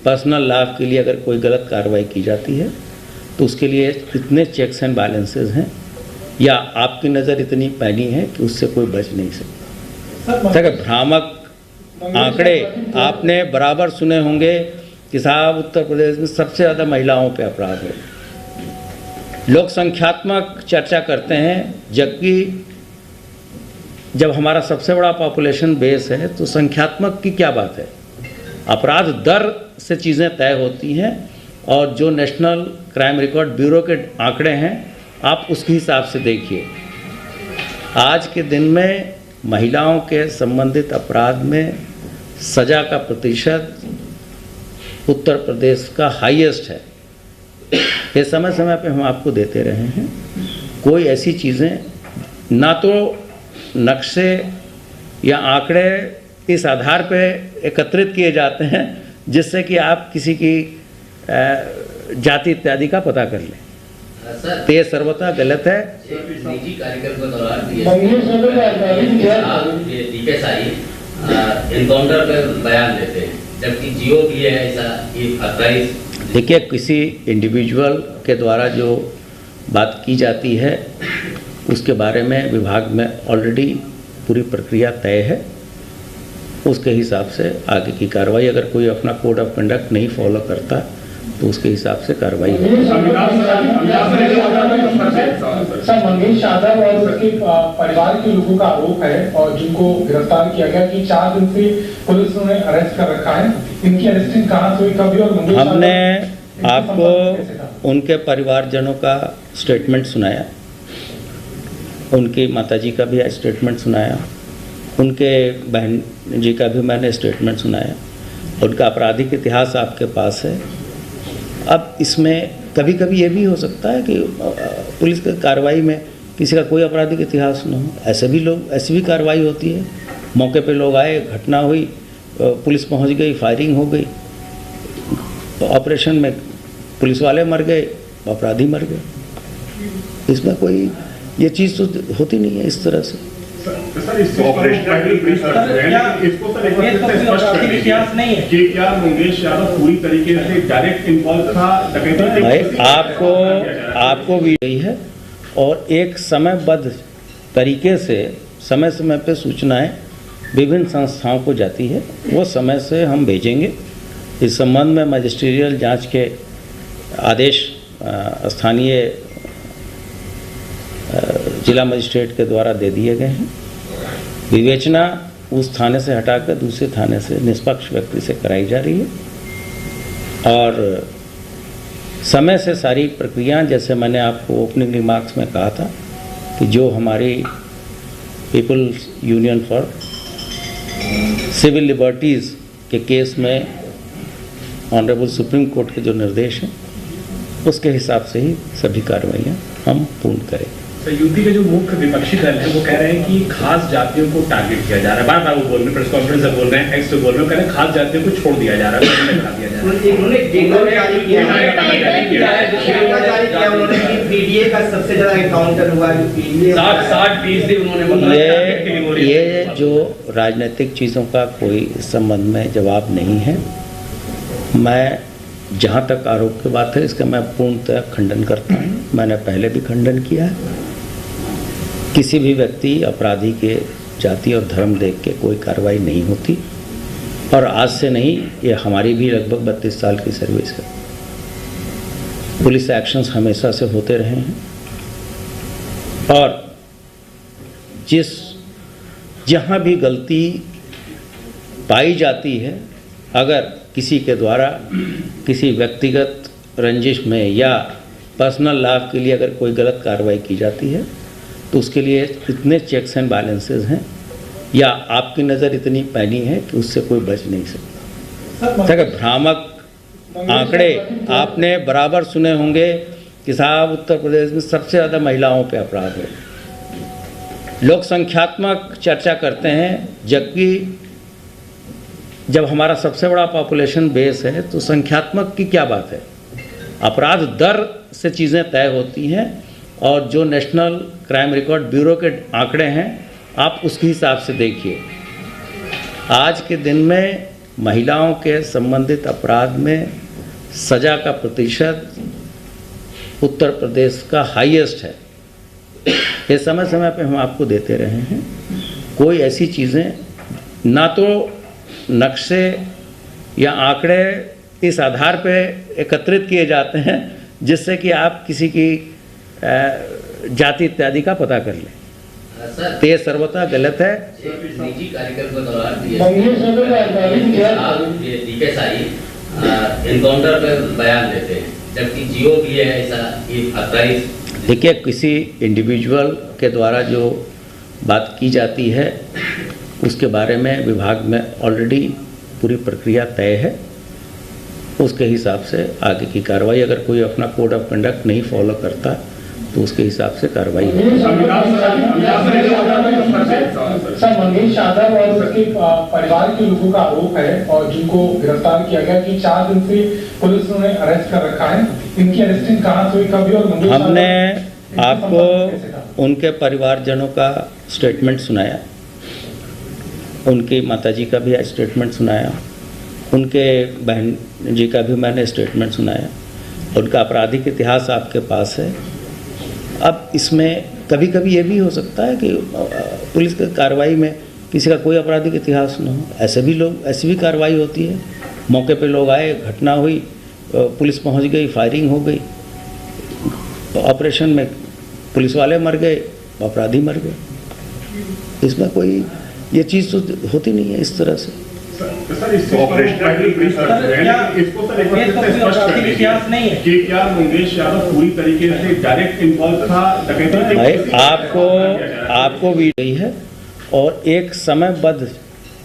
पर्सनल लाभ के लिए अगर कोई गलत कार्रवाई की जाती है तो उसके लिए इतने चेक्स एंड बैलेंसेस हैं, या आपकी नज़र इतनी पैनी है कि उससे कोई बच नहीं सकता। भ्रामक आंकड़े आपने बराबर सुने होंगे कि साहब उत्तर प्रदेश में सबसे ज़्यादा महिलाओं पे अपराध है। लोग संख्यात्मक चर्चा करते हैं, जबकि जब हमारा सबसे बड़ा पॉपुलेशन बेस है तो संख्यात्मक की क्या बात है। अपराध दर से चीज़ें तय होती हैं, और जो नेशनल क्राइम रिकॉर्ड ब्यूरो के आंकड़े हैं आप उसके हिसाब से देखिए। आज के दिन में महिलाओं के संबंधित अपराध में सज़ा का प्रतिशत उत्तर प्रदेश का हाईएस्ट है। ये समय समय पे हम आपको देते रहे हैं। कोई ऐसी चीज़ें ना तो नक्शे या आंकड़े इस आधार पे एकत्रित किए जाते हैं जिससे कि आप किसी की जाति इत्यादि का पता कर लें, तो ये सर्वथा गलत है। निजी कार्यक्रम के दौरान DPSI एनकाउंटर पे बयान देते हैं, जबकि जियो भी है ऐसा कि 28। देखिए, किसी इंडिविजुअल के द्वारा जो बात की जाती है उसके बारे में विभाग में ऑलरेडी पूरी प्रक्रिया तय है। उसके हिसाब से आगे की कार्रवाई, अगर कोई अपना कोड ऑफ कंडक्ट नहीं फॉलो करता तो उसके हिसाब से कार्रवाई होगी। सर, मंगेश यादव और उसके परिवार के लोगों का आरोप है और जिनको गिरफ्तार किया गया कि 4 दिन से पुलिस ने अरेस्ट कर रखा है। इनकी अरेस्टिंग कहां से हुई, कभी और मंगेश हमने आपको उनके परिवारजनों का स्टेटमेंट सुनाया, उनकी माताजी का भी स्टेटमेंट सुनाया, उनके बहन जी का भी मैंने स्टेटमेंट सुनाया। उनका आपराधिक इतिहास आपके पास है। अब इसमें कभी कभी ये भी हो सकता है कि पुलिस की कार्रवाई में किसी का कोई आपराधिक इतिहास न हो, ऐसी भी कार्रवाई होती है। मौके पे लोग आए, घटना हुई, पुलिस पहुंच गई, फायरिंग हो गई, तो ऑपरेशन में पुलिस वाले मर गए, अपराधी मर गए। इसमें कोई ये चीज़ तो होती नहीं है इस तरह से। सर इसको इतिहास नहीं है कि क्या मंगेश यादव पूरी तरीके से डायरेक्ट इन्वॉल्व था डकैती में? आपको भी यही है, और एक समयबद्ध तरीके से समय समय पे सूचनाएं विभिन्न संस्थाओं को जाती है, वो समय से हम भेजेंगे। इस संबंध में मजिस्ट्रियल जांच के आदेश स्थानीय जिला मजिस्ट्रेट के द्वारा दे दिए गए हैं। विवेचना उस थाने से हटाकर दूसरे थाने से निष्पक्ष व्यक्ति से कराई जा रही है, और समय से सारी प्रक्रिया, जैसे मैंने आपको ओपनिंग रिमार्क्स में कहा था कि जो हमारी People's Union for Civil Liberties के केस में ऑनरेबल सुप्रीम कोर्ट के जो निर्देश हैं उसके हिसाब से ही सभी कार्रवाइयाँ हम पूर्ण करेंगे। तो यूपी के जो मुख्य विपक्षी दल है वो कह रहे हैं कि खास जातियों को टारगेट किया जा रहा है। बार बार वो बोल रहे हैं, प्रेस कॉन्फ्रेंस में बोल रहे हैं, एक्स पे बोल रहे हैं, कह रहे हैं खास जातियों को छोड़ दिया जा रहा है, दिया जा रहा है। उन्होंने पीडीए का सबसे ज्यादा एनकाउंटर हुआ, जो पीडीए 60% उन्होंने ये जो राजनीतिक चीज़ों का कोई इस संबंध में जवाब नहीं है। मैं जहाँ तक आरोप की बात है इसका मैं पूर्णतः खंडन करता हूँ। मैंने पहले भी खंडन किया है। किसी भी व्यक्ति अपराधी के जाति और धर्म देख के कोई कार्रवाई नहीं होती, और आज से नहीं, ये हमारी भी लगभग 32 साल की सर्विस है। पुलिस एक्शंस हमेशा से होते रहे हैं, और जहाँ भी गलती पाई जाती है, अगर किसी के द्वारा किसी व्यक्तिगत रंजिश में या पर्सनल लाभ के लिए अगर कोई गलत कार्रवाई की जाती है तो उसके लिए इतने चेक्स एंड बैलेंसेस हैं, या आपकी नज़र इतनी पैनी है कि उससे कोई बच नहीं सकता। अगर भ्रामक आंकड़े आपने बराबर सुने होंगे कि साहब उत्तर प्रदेश में सबसे ज़्यादा महिलाओं पे अपराध है। लोग संख्यात्मक चर्चा करते हैं, जबकि जब हमारा सबसे बड़ा पॉपुलेशन बेस है तो संख्यात्मक की क्या बात है। अपराध दर से चीज़ें तय होती हैं, और जो नेशनल क्राइम रिकॉर्ड ब्यूरो के आंकड़े हैं आप उसके हिसाब से देखिए। आज के दिन में महिलाओं के संबंधित अपराध में सज़ा का प्रतिशत उत्तर प्रदेश का हाईएस्ट है। ये समय समय पे हम आपको देते रहे हैं। कोई ऐसी चीज़ें ना तो नक्शे या आंकड़े इस आधार पे एकत्रित किए जाते हैं जिससे कि आप किसी की जाति इत्यादि का पता कर लें, तो ये सर्वथा गलत है। निजी कार्यक्रम के दौरान एनकाउंटर पे बयान देते हैं, जबकि जियो भी है ऐसा कि 28। देखिए, किसी इंडिविजुअल के द्वारा जो बात की जाती है उसके बारे में विभाग में ऑलरेडी पूरी प्रक्रिया तय है। उसके हिसाब से आगे की कार्रवाई, अगर कोई अपना कोड ऑफ कंडक्ट नहीं फॉलो करता तो उसके हिसाब से कार्रवाई होगी। सर, मंगेश यादव और उसके परिवार के लोगों का आरोप है, और जिनको गिरफ्तार किया गया कि 4 दिन से पुलिस ने अरेस्ट कर रखा है। इनकी अरेस्टिंग कहाँ से हुई, कभी, और हमने आपको उनके परिवारजनों का स्टेटमेंट सुनाया, उनकी माताजी का भी स्टेटमेंट सुनाया, उनके बहन जी का भी मैंने स्टेटमेंट सुनाया। उनका आपराधिक इतिहास आपके पास है। अब इसमें कभी कभी ये भी हो सकता है कि पुलिस की कार्रवाई में किसी का कोई आपराधिक इतिहास न हो, ऐसी भी कार्रवाई होती है। मौके पे लोग आए, घटना हुई, पुलिस पहुंच गई, फायरिंग हो गई, ऑपरेशन में पुलिस वाले मर गए, अपराधी मर गए। इसमें कोई ये चीज़ तो होती नहीं है इस तरह से। सर इतिहास नहीं है कि क्या मंगेश यादव पूरी तरीके से डायरेक्ट इन्वॉल्व था डकैती में? आपको भी यही है, और एक समयबद्ध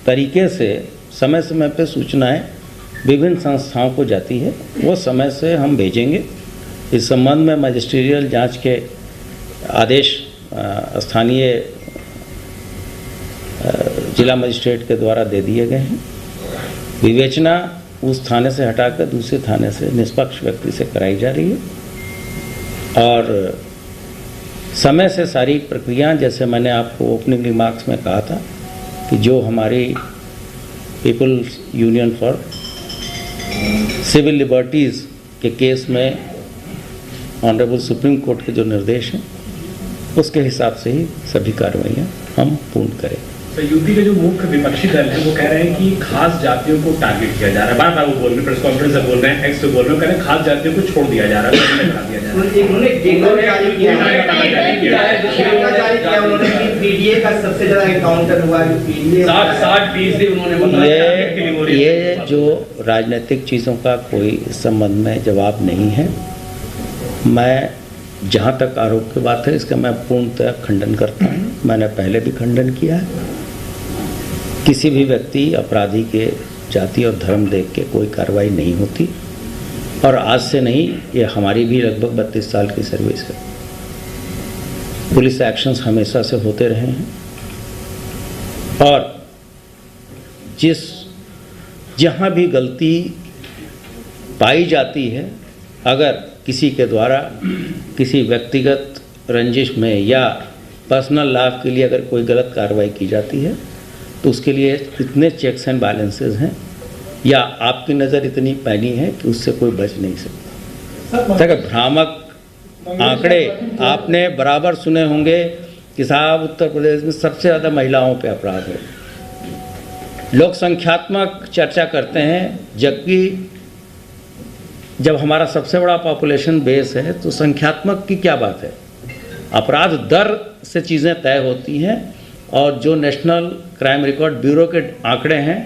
तरीके से समय समय पे सूचनाएं विभिन्न संस्थाओं को जाती है, वो समय से हम भेजेंगे। इस संबंध में मजिस्ट्रियल जांच के आदेश स्थानीय जिला मजिस्ट्रेट के द्वारा दे दिए गए हैं। विवेचना उस थाने से हटाकर दूसरे थाने से निष्पक्ष व्यक्ति से कराई जा रही है। और समय से सारी प्रक्रिया, जैसे मैंने आपको ओपनिंग रिमार्क्स में कहा था कि जो हमारी People's Union for Civil Liberties के केस में ऑनरेबल सुप्रीम कोर्ट के जो निर्देश हैं उसके हिसाब से ही सभी कार्रवाइयाँ हम पूर्ण करें। तो यूपी के जो मुख्य विपक्षी दल है वो कह रहे हैं कि खास जातियों को टारगेट किया जा रहा है। बार बार वो बोल रहे हैं, प्रेस कॉन्फ्रेंस से बोल रहे हैं, एक्स पे बोल रहे हैं, कह रहे हैं खास जातियों को छोड़ दिया जा रहा है, हटा दिया जा रहा है। उन्होंने पीडीए का सबसे ज्यादा एनकाउंटर हुआ, 60% उन्होंने ये जो राजनीतिक चीज़ों का कोई इस संबंध में जवाब नहीं है। मैं जहाँ तक आरोप की बात है इसका मैं पूर्णतः खंडन करता हूँ। मैंने पहले भी खंडन किया है। किसी भी व्यक्ति अपराधी के जाति और धर्म देख के कोई कार्रवाई नहीं होती, और आज से नहीं, ये हमारी भी लगभग 32 साल की सर्विस है। पुलिस एक्शंस हमेशा से होते रहे हैं, और जहाँ भी गलती पाई जाती है, अगर किसी के द्वारा किसी व्यक्तिगत रंजिश में या पर्सनल लाभ के लिए अगर कोई गलत कार्रवाई की जाती है तो उसके लिए इतने चेक्स एंड बैलेंसेस हैं, या आपकी नज़र इतनी पैनी है कि उससे कोई बच नहीं सकता। देखिए, भ्रामक आंकड़े आपने बराबर सुने होंगे कि साहब उत्तर प्रदेश में सबसे ज़्यादा महिलाओं पे अपराध है। लोग संख्यात्मक चर्चा करते हैं, जबकि जब हमारा सबसे बड़ा पॉपुलेशन बेस है तो संख्यात्मक की क्या बात है। अपराध दर से चीज़ें तय होती हैं, और जो नेशनल क्राइम रिकॉर्ड ब्यूरो के आंकड़े हैं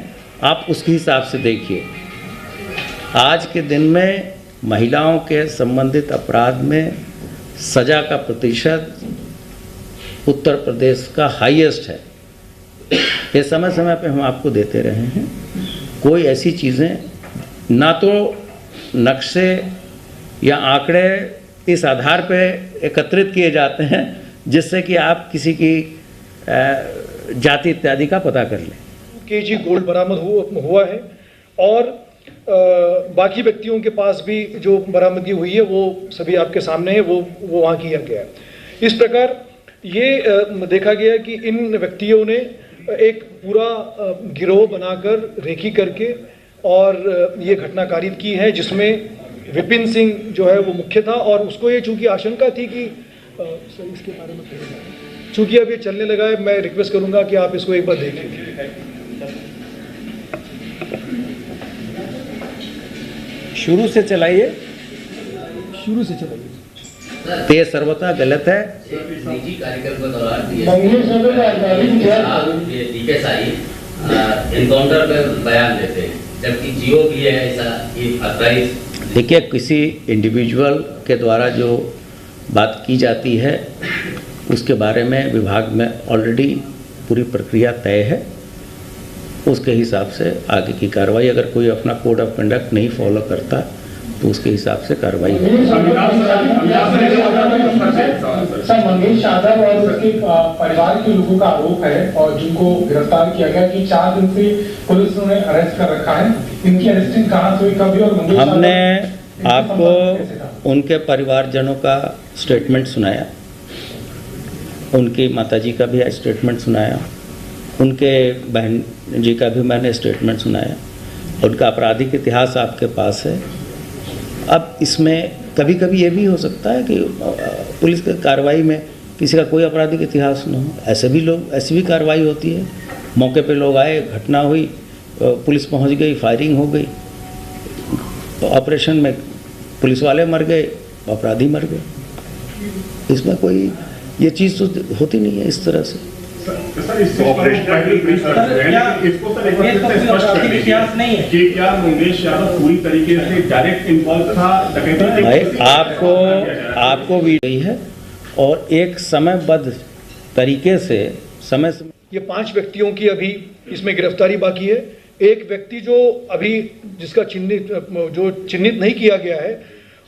आप उसके हिसाब से देखिए। आज के दिन में महिलाओं के संबंधित अपराध में सज़ा का प्रतिशत उत्तर प्रदेश का हाईएस्ट है। ये समय समय पे हम आपको देते रहे हैं। कोई ऐसी चीज़ें ना तो नक्शे या आंकड़े इस आधार पे एकत्रित किए जाते हैं जिससे कि आप किसी की जाति इत्यादि का पता कर लें। केजी गोल्ड बरामद हुआ है, और बाकी व्यक्तियों के पास भी जो बरामदगी हुई है वो सभी आपके सामने है, वो वहाँ किया गया है। इस प्रकार ये देखा गया कि इन व्यक्तियों ने एक पूरा गिरोह बनाकर रेकी करके और ये घटना कारित की है, जिसमें विपिन सिंह जो है वो मुख्य था। और उसको ये चूँकि आशंका थी कि सर इसके बारे में चूँकि अब ये चलने लगा है, मैं रिक्वेस्ट करूँगा कि आप इसको एक बार देख लीजिए। शुरू से चलाइए, शुरू से चलाइए। ये सर्वथा गलत है। निजी कार्यक्रम के दौरान एनकाउंटर पे बयान देते हैं, जबकि जियो भी है ऐसा कि अथराइज। देखिए, किसी इंडिविजुअल के द्वारा जो बात की जाती है उसके बारे में विभाग में ऑलरेडी पूरी प्रक्रिया तय है। उसके हिसाब से आगे की कार्रवाई, अगर कोई अपना कोड ऑफ कंडक्ट नहीं फॉलो करता तो उसके हिसाब से कार्रवाई होगी। सर, मंगेश यादव और उसके परिवार के लोगों का आरोप है, और जिनको गिरफ्तार किया गया कि 4 दिन से पुलिस ने अरेस्ट कर रखा है। इनकी अरेस्टिंग कहाँ से हुई, कभी, और हमने आपको उनके परिवारजनों का स्टेटमेंट सुनाया, उनकी माताजी का भी स्टेटमेंट सुनाया, उनके बहन जी का भी मैंने स्टेटमेंट सुनाया। उनका आपराधिक इतिहास आपके पास है। अब इसमें कभी कभी ये भी हो सकता है कि पुलिस की कार्रवाई में किसी का कोई आपराधिक इतिहास न हो, ऐसी भी कार्रवाई होती है। मौके पे लोग आए, घटना हुई, पुलिस पहुंच गई, फायरिंग हो गई, ऑपरेशन में पुलिस वाले मर गए, अपराधी मर गए। इसमें कोई ये चीज़ तो होती नहीं है इस तरह से। आपको भी गई है, और एक समयबद्ध तरीके से समय ये 5 व्यक्तियों की अभी इसमें गिरफ्तारी बाकी है। एक व्यक्ति जो अभी जिसका चिन्हित नहीं किया गया है,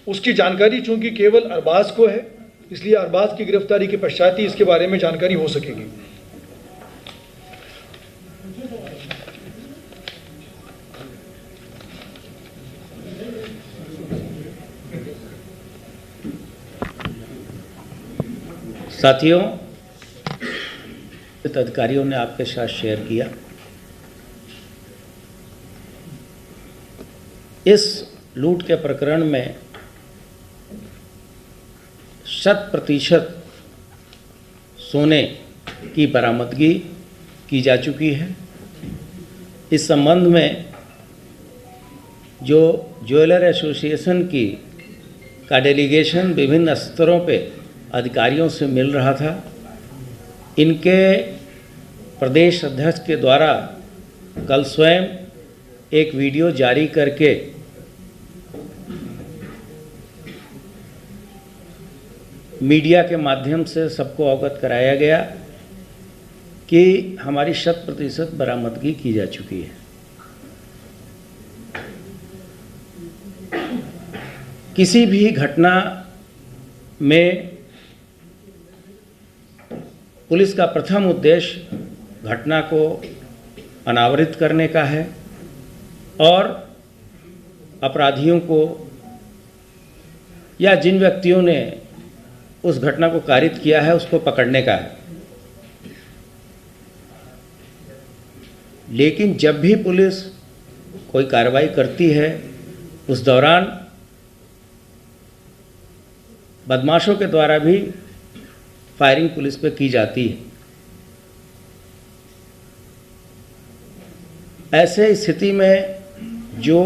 उसकी जानकारी चूंकि केवल अरबाज को है, इसलिए अरबाज की गिरफ्तारी के पश्चात ही इसके बारे में जानकारी हो सकेगी। साथियों, अधिकारियों ने आपके साथ शेयर किया, इस लूट के प्रकरण में 100% सोने की बरामदगी की जा चुकी है। इस संबंध में जो ज्वेलर एसोसिएशन का डेलीगेशन विभिन्न स्तरों पे अधिकारियों से मिल रहा था, इनके प्रदेश अध्यक्ष के द्वारा कल स्वयं एक वीडियो जारी करके मीडिया के माध्यम से सबको अवगत कराया गया कि हमारी 100% बरामदगी की जा चुकी है। किसी भी घटना में पुलिस का प्रथम उद्देश्य घटना को अनावरित करने का है और अपराधियों को या जिन व्यक्तियों ने उस घटना को कारित किया है उसको पकड़ने का है। लेकिन जब भी पुलिस कोई कार्रवाई करती है उस दौरान बदमाशों के द्वारा भी फायरिंग पुलिस पे की जाती है। ऐसे स्थिति में जो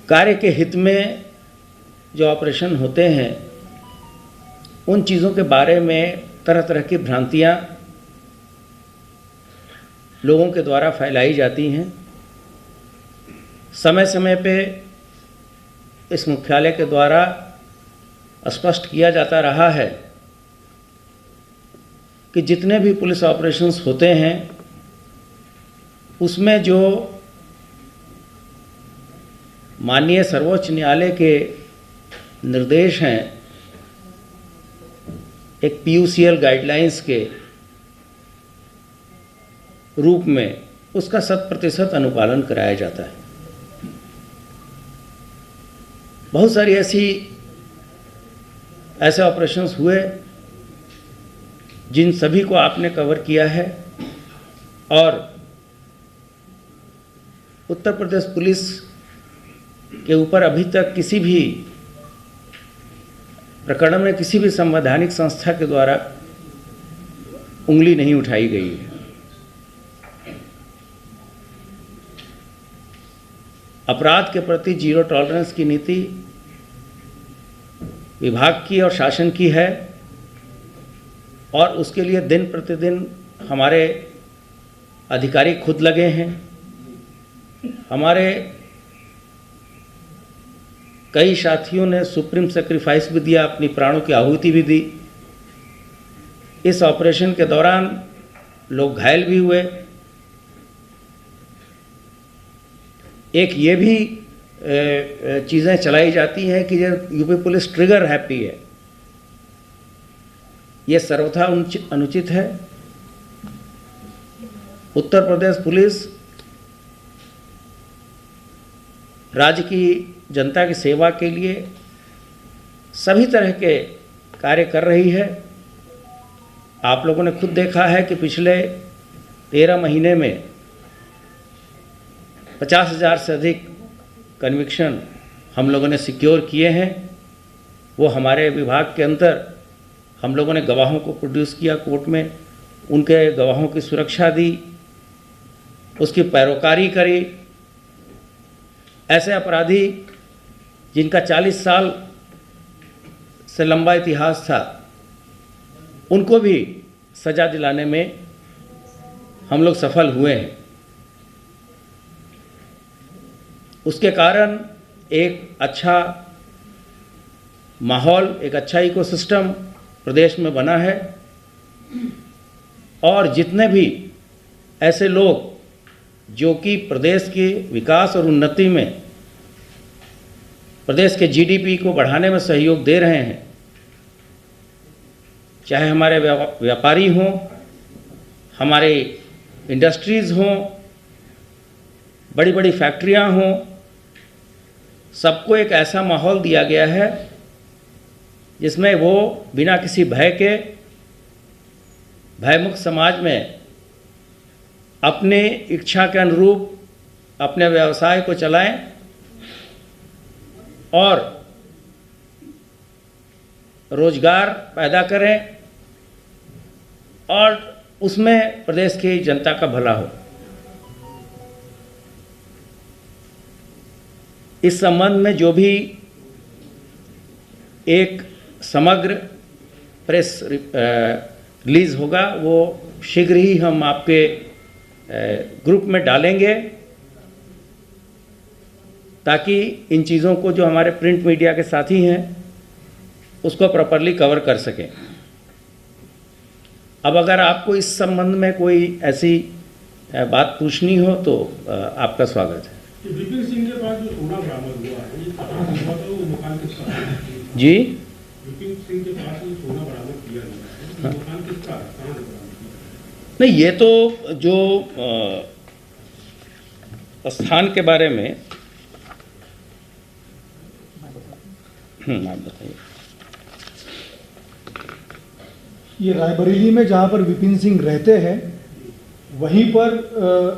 कार्य के हित में जो ऑपरेशन होते हैं उन चीज़ों के बारे में तरह तरह की भ्रांतियाँ लोगों के द्वारा फैलाई जाती हैं। समय समय पे इस मुख्यालय के द्वारा स्पष्ट किया जाता रहा है कि जितने भी पुलिस ऑपरेशंस होते हैं उसमें जो माननीय सर्वोच्च न्यायालय के निर्देश हैं, एक PUCL गाइडलाइंस के रूप में उसका 100% अनुपालन कराया जाता है। बहुत सारी ऐसे ऑपरेशंस हुए जिन सभी को आपने कवर किया है और उत्तर प्रदेश पुलिस के ऊपर अभी तक किसी भी प्रकरण में किसी भी संवैधानिक संस्था के द्वारा उंगली नहीं उठाई गई है। अपराध के प्रति जीरो टॉलरेंस की नीति विभाग की और शासन की है और उसके लिए दिन प्रतिदिन हमारे अधिकारी खुद लगे हैं। हमारे कई साथियों ने सुप्रीम सेक्रीफाइस भी दिया, अपनी प्राणों की आहुति भी दी। इस ऑपरेशन के दौरान लोग घायल भी हुए। एक ये भी चीज़ें चलाई जाती हैं कि यूपी पुलिस ट्रिगर हैप्पी है, ये सर्वथा अनुचित है। उत्तर प्रदेश पुलिस राज्य की जनता की सेवा के लिए सभी तरह के कार्य कर रही है। आप लोगों ने खुद देखा है कि पिछले 13 महीने में 50,000 से अधिक कन्विक्शन हम लोगों ने सिक्योर किए हैं। वो हमारे विभाग के अंदर हम लोगों ने गवाहों को प्रोड्यूस किया कोर्ट में, उनके गवाहों की सुरक्षा दी, उसकी पैरोकारी करी। ऐसे अपराधी जिनका 40 साल से लंबा इतिहास था उनको भी सज़ा दिलाने में हम लोग सफल हुए हैं। उसके कारण एक अच्छा माहौल, एक अच्छा इकोसिस्टम प्रदेश में बना है और जितने भी ऐसे लोग जो कि प्रदेश के विकास और उन्नति में, प्रदेश के GDP को बढ़ाने में सहयोग दे रहे हैं, चाहे हमारे व्यापारी हों, हमारे इंडस्ट्रीज़ हों, बड़ी बड़ी फैक्ट्रियां हों, सबको एक ऐसा माहौल दिया गया है जिसमें वो बिना किसी भय के, भयमुक्त समाज में अपने इच्छा के अनुरूप अपने व्यवसाय को चलाएं और रोजगार पैदा करें और उसमें प्रदेश की जनता का भला हो। इस संबंध में जो भी एक समग्र प्रेस रिलीज होगा वो शीघ्र ही हम आपके ग्रुप में डालेंगे, ताकि इन चीज़ों को जो हमारे प्रिंट मीडिया के साथी हैं उसको प्रॉपरली कवर कर सकें। अब अगर आपको इस संबंध में कोई ऐसी बात पूछनी हो तो आपका स्वागत है। विपिन सिंह के पास जो सोना बरामद हुआ है, ये कहाँ से हुआ था, वो मकान किसका है? जी, विपिन सिंह के पास जो सोना बरामद किया गया है, वो मकान किसका है, कहाँ से बरामद किया? नहीं, ये तो जो स्थान के बारे में आप बताइए। ये रायबरेली में जहाँ पर विपिन सिंह रहते हैं वहीं पर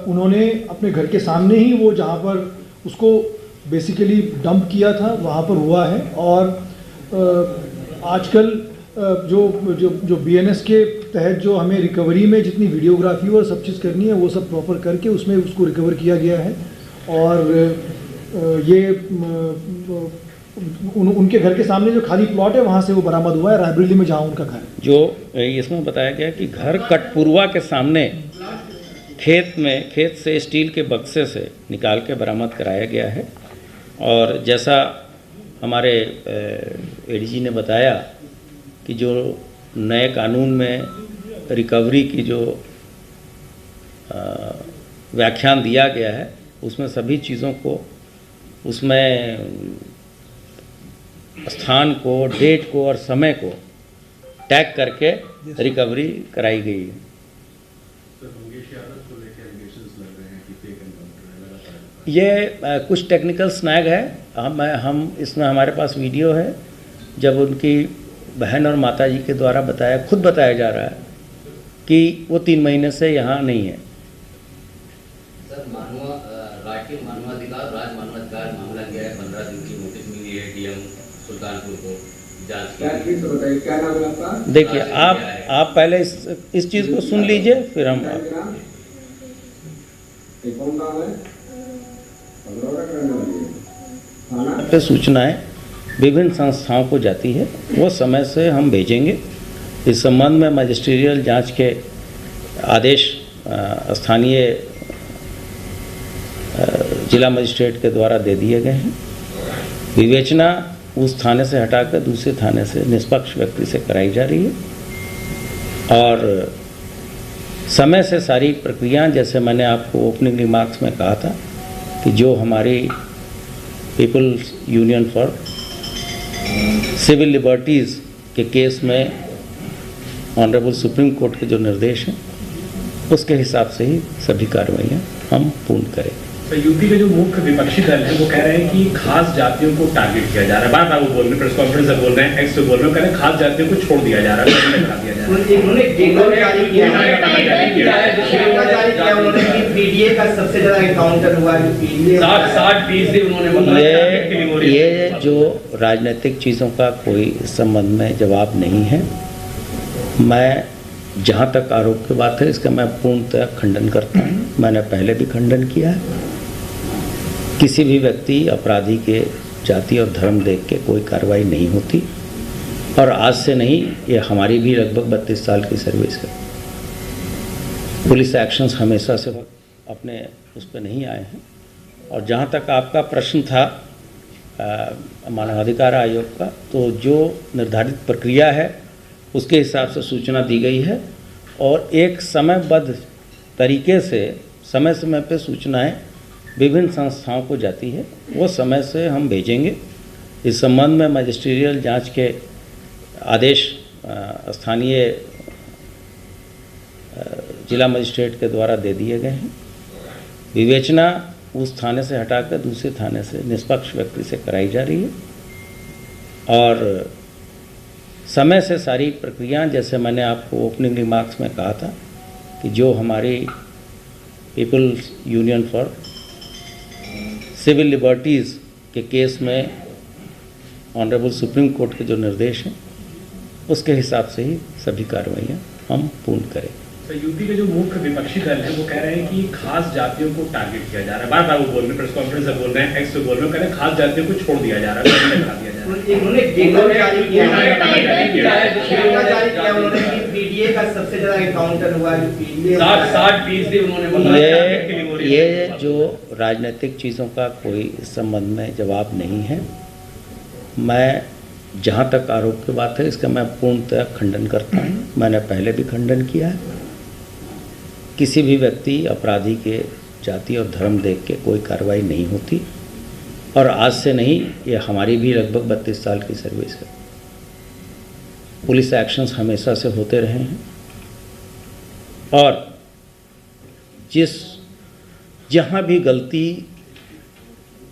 उन्होंने अपने घर के सामने ही वो जहाँ पर उसको बेसिकली डंप किया था वहाँ पर हुआ है। और आजकल जो बीएनएस के तहत जो हमें रिकवरी में जितनी वीडियोग्राफी और सब चीज़ करनी है वो सब प्रॉपर करके उसमें उसको रिकवर किया गया है। और ये उनके घर के सामने जो खाली प्लॉट है वहाँ से वो बरामद हुआ है, रायबरेली में जहाँ उनका घर है। जो इसमें बताया गया कि घर कटपुरवा के सामने खेत से स्टील के बक्से से निकाल के बरामद कराया गया है। और जैसा हमारे एडीजी ने बताया कि जो नए कानून में रिकवरी की जो व्याख्यान दिया गया है उसमें सभी चीज़ों को, उसमें स्थान को, डेट को और समय को टैग करके रिकवरी कराई गई है। ये कुछ टेक्निकल स्नैग है। हम इसमें हमारे पास वीडियो है जब उनकी बहन और माता जी के द्वारा खुद बताया जा रहा है कि वो 3 महीने से यहाँ नहीं है। सर, राष्ट्रीय मानवाधिकार मामला गया है, 15 दिन की नोटिस मिली है डीएम सुल्तानपुर को जांच की। क्या नाम है आपका? देखिए, आप पहले इस चीज़ को सुन लीजिए, फिर हम पे सूचनाएं विभिन्न संस्थाओं को जाती है, वो समय से हम भेजेंगे। इस संबंध में मजिस्ट्रियल जांच के आदेश स्थानीय जिला मजिस्ट्रेट के द्वारा दे दिए गए हैं। विवेचना उस थाने से हटाकर दूसरे थाने से निष्पक्ष व्यक्ति से कराई जा रही है। और समय से सारी प्रक्रिया, जैसे मैंने आपको ओपनिंग रिमार्क्स में कहा था कि जो हमारी People's Union for Civil Liberties के केस में ऑनरेबल सुप्रीम कोर्ट के जो निर्देश हैं उसके हिसाब से ही सभी कार्रवाइयाँ हम पूर्ण करें। तो यूपी के जो मुख्य विपक्षी दल है वो कह रहे हैं कि खास जातियों को टारगेट किया जा रहा है। बार बार वो बोल रहे हैं, प्रेस कॉन्फ्रेंस में बोल रहे हैं, एक्स पे बोल रहे हैं, कह रहे हैं खास जातियों को छोड़ दिया जा रहा है, दिया जा रहा है। ये जो राजनीतिक चीज़ों का कोई इस संबंध में जवाब नहीं है। मैं जहाँ तक आरोप की बात है इसका मैं पूर्णतः खंडन करता हूँ। मैंने पहले भी खंडन किया है। किसी भी व्यक्ति अपराधी के जाति और धर्म देख के कोई कार्रवाई नहीं होती, और आज से नहीं, ये हमारी भी लगभग 32 साल की सर्विस है। पुलिस एक्शंस हमेशा से अपने उस पर नहीं आए हैं। और जहाँ तक आपका प्रश्न था मानवाधिकार आयोग का, तो जो निर्धारित प्रक्रिया है उसके हिसाब से सूचना दी गई है और एक समयबद्ध तरीके से समय समय पर सूचनाएं विभिन्न संस्थाओं को जाती है, वो समय से हम भेजेंगे। इस संबंध में मजिस्ट्रियल जांच के आदेश स्थानीय जिला मजिस्ट्रेट के द्वारा दे दिए गए हैं। विवेचना उस थाने से हटाकर दूसरे थाने से निष्पक्ष व्यक्ति से कराई जा रही है। और समय से सारी प्रक्रिया, जैसे मैंने आपको ओपनिंग रिमार्क्स में कहा था कि जो हमारी People's Union for Civil Liberties के केस में ऑनरेबल सुप्रीम कोर्ट के जो निर्देश हैं उसके हिसाब से ही सभी कार्रवाइयाँ हम पूर्ण करें। तो यूपी के जो मुख्य विपक्षी दल है वो कह रहे हैं कि खास जातियों को टारगेट किया जा रहा है, बार बार वो बोल रहे हैं, प्रेस कॉन्फ्रेंस में बोल रहे हैं, एक्स पे बोल रहे हैं, कह रहे हैं खास जातियों को छोड़ दिया जा रहा है, दिया जा रहा है। उन्होंने डेटा जारी किया उन्होंने कि पीडीए का सबसे ज्यादा एनकाउंटर हुआ है, पीडीए 60% उन्होंने बोला। ये जो राजनीतिक चीज़ों का कोई इस संबंध में जवाब नहीं है। मैं जहाँ तक आरोप की बात है इसका मैं पूर्णतः खंडन करता हूँ। मैंने पहले भी खंडन किया है। किसी भी व्यक्ति अपराधी के जाति और धर्म देख के कोई कार्रवाई नहीं होती, और आज से नहीं, ये हमारी भी लगभग 32 साल की सर्विस है। पुलिस एक्शंस हमेशा से होते रहे हैं, और जहाँ भी गलती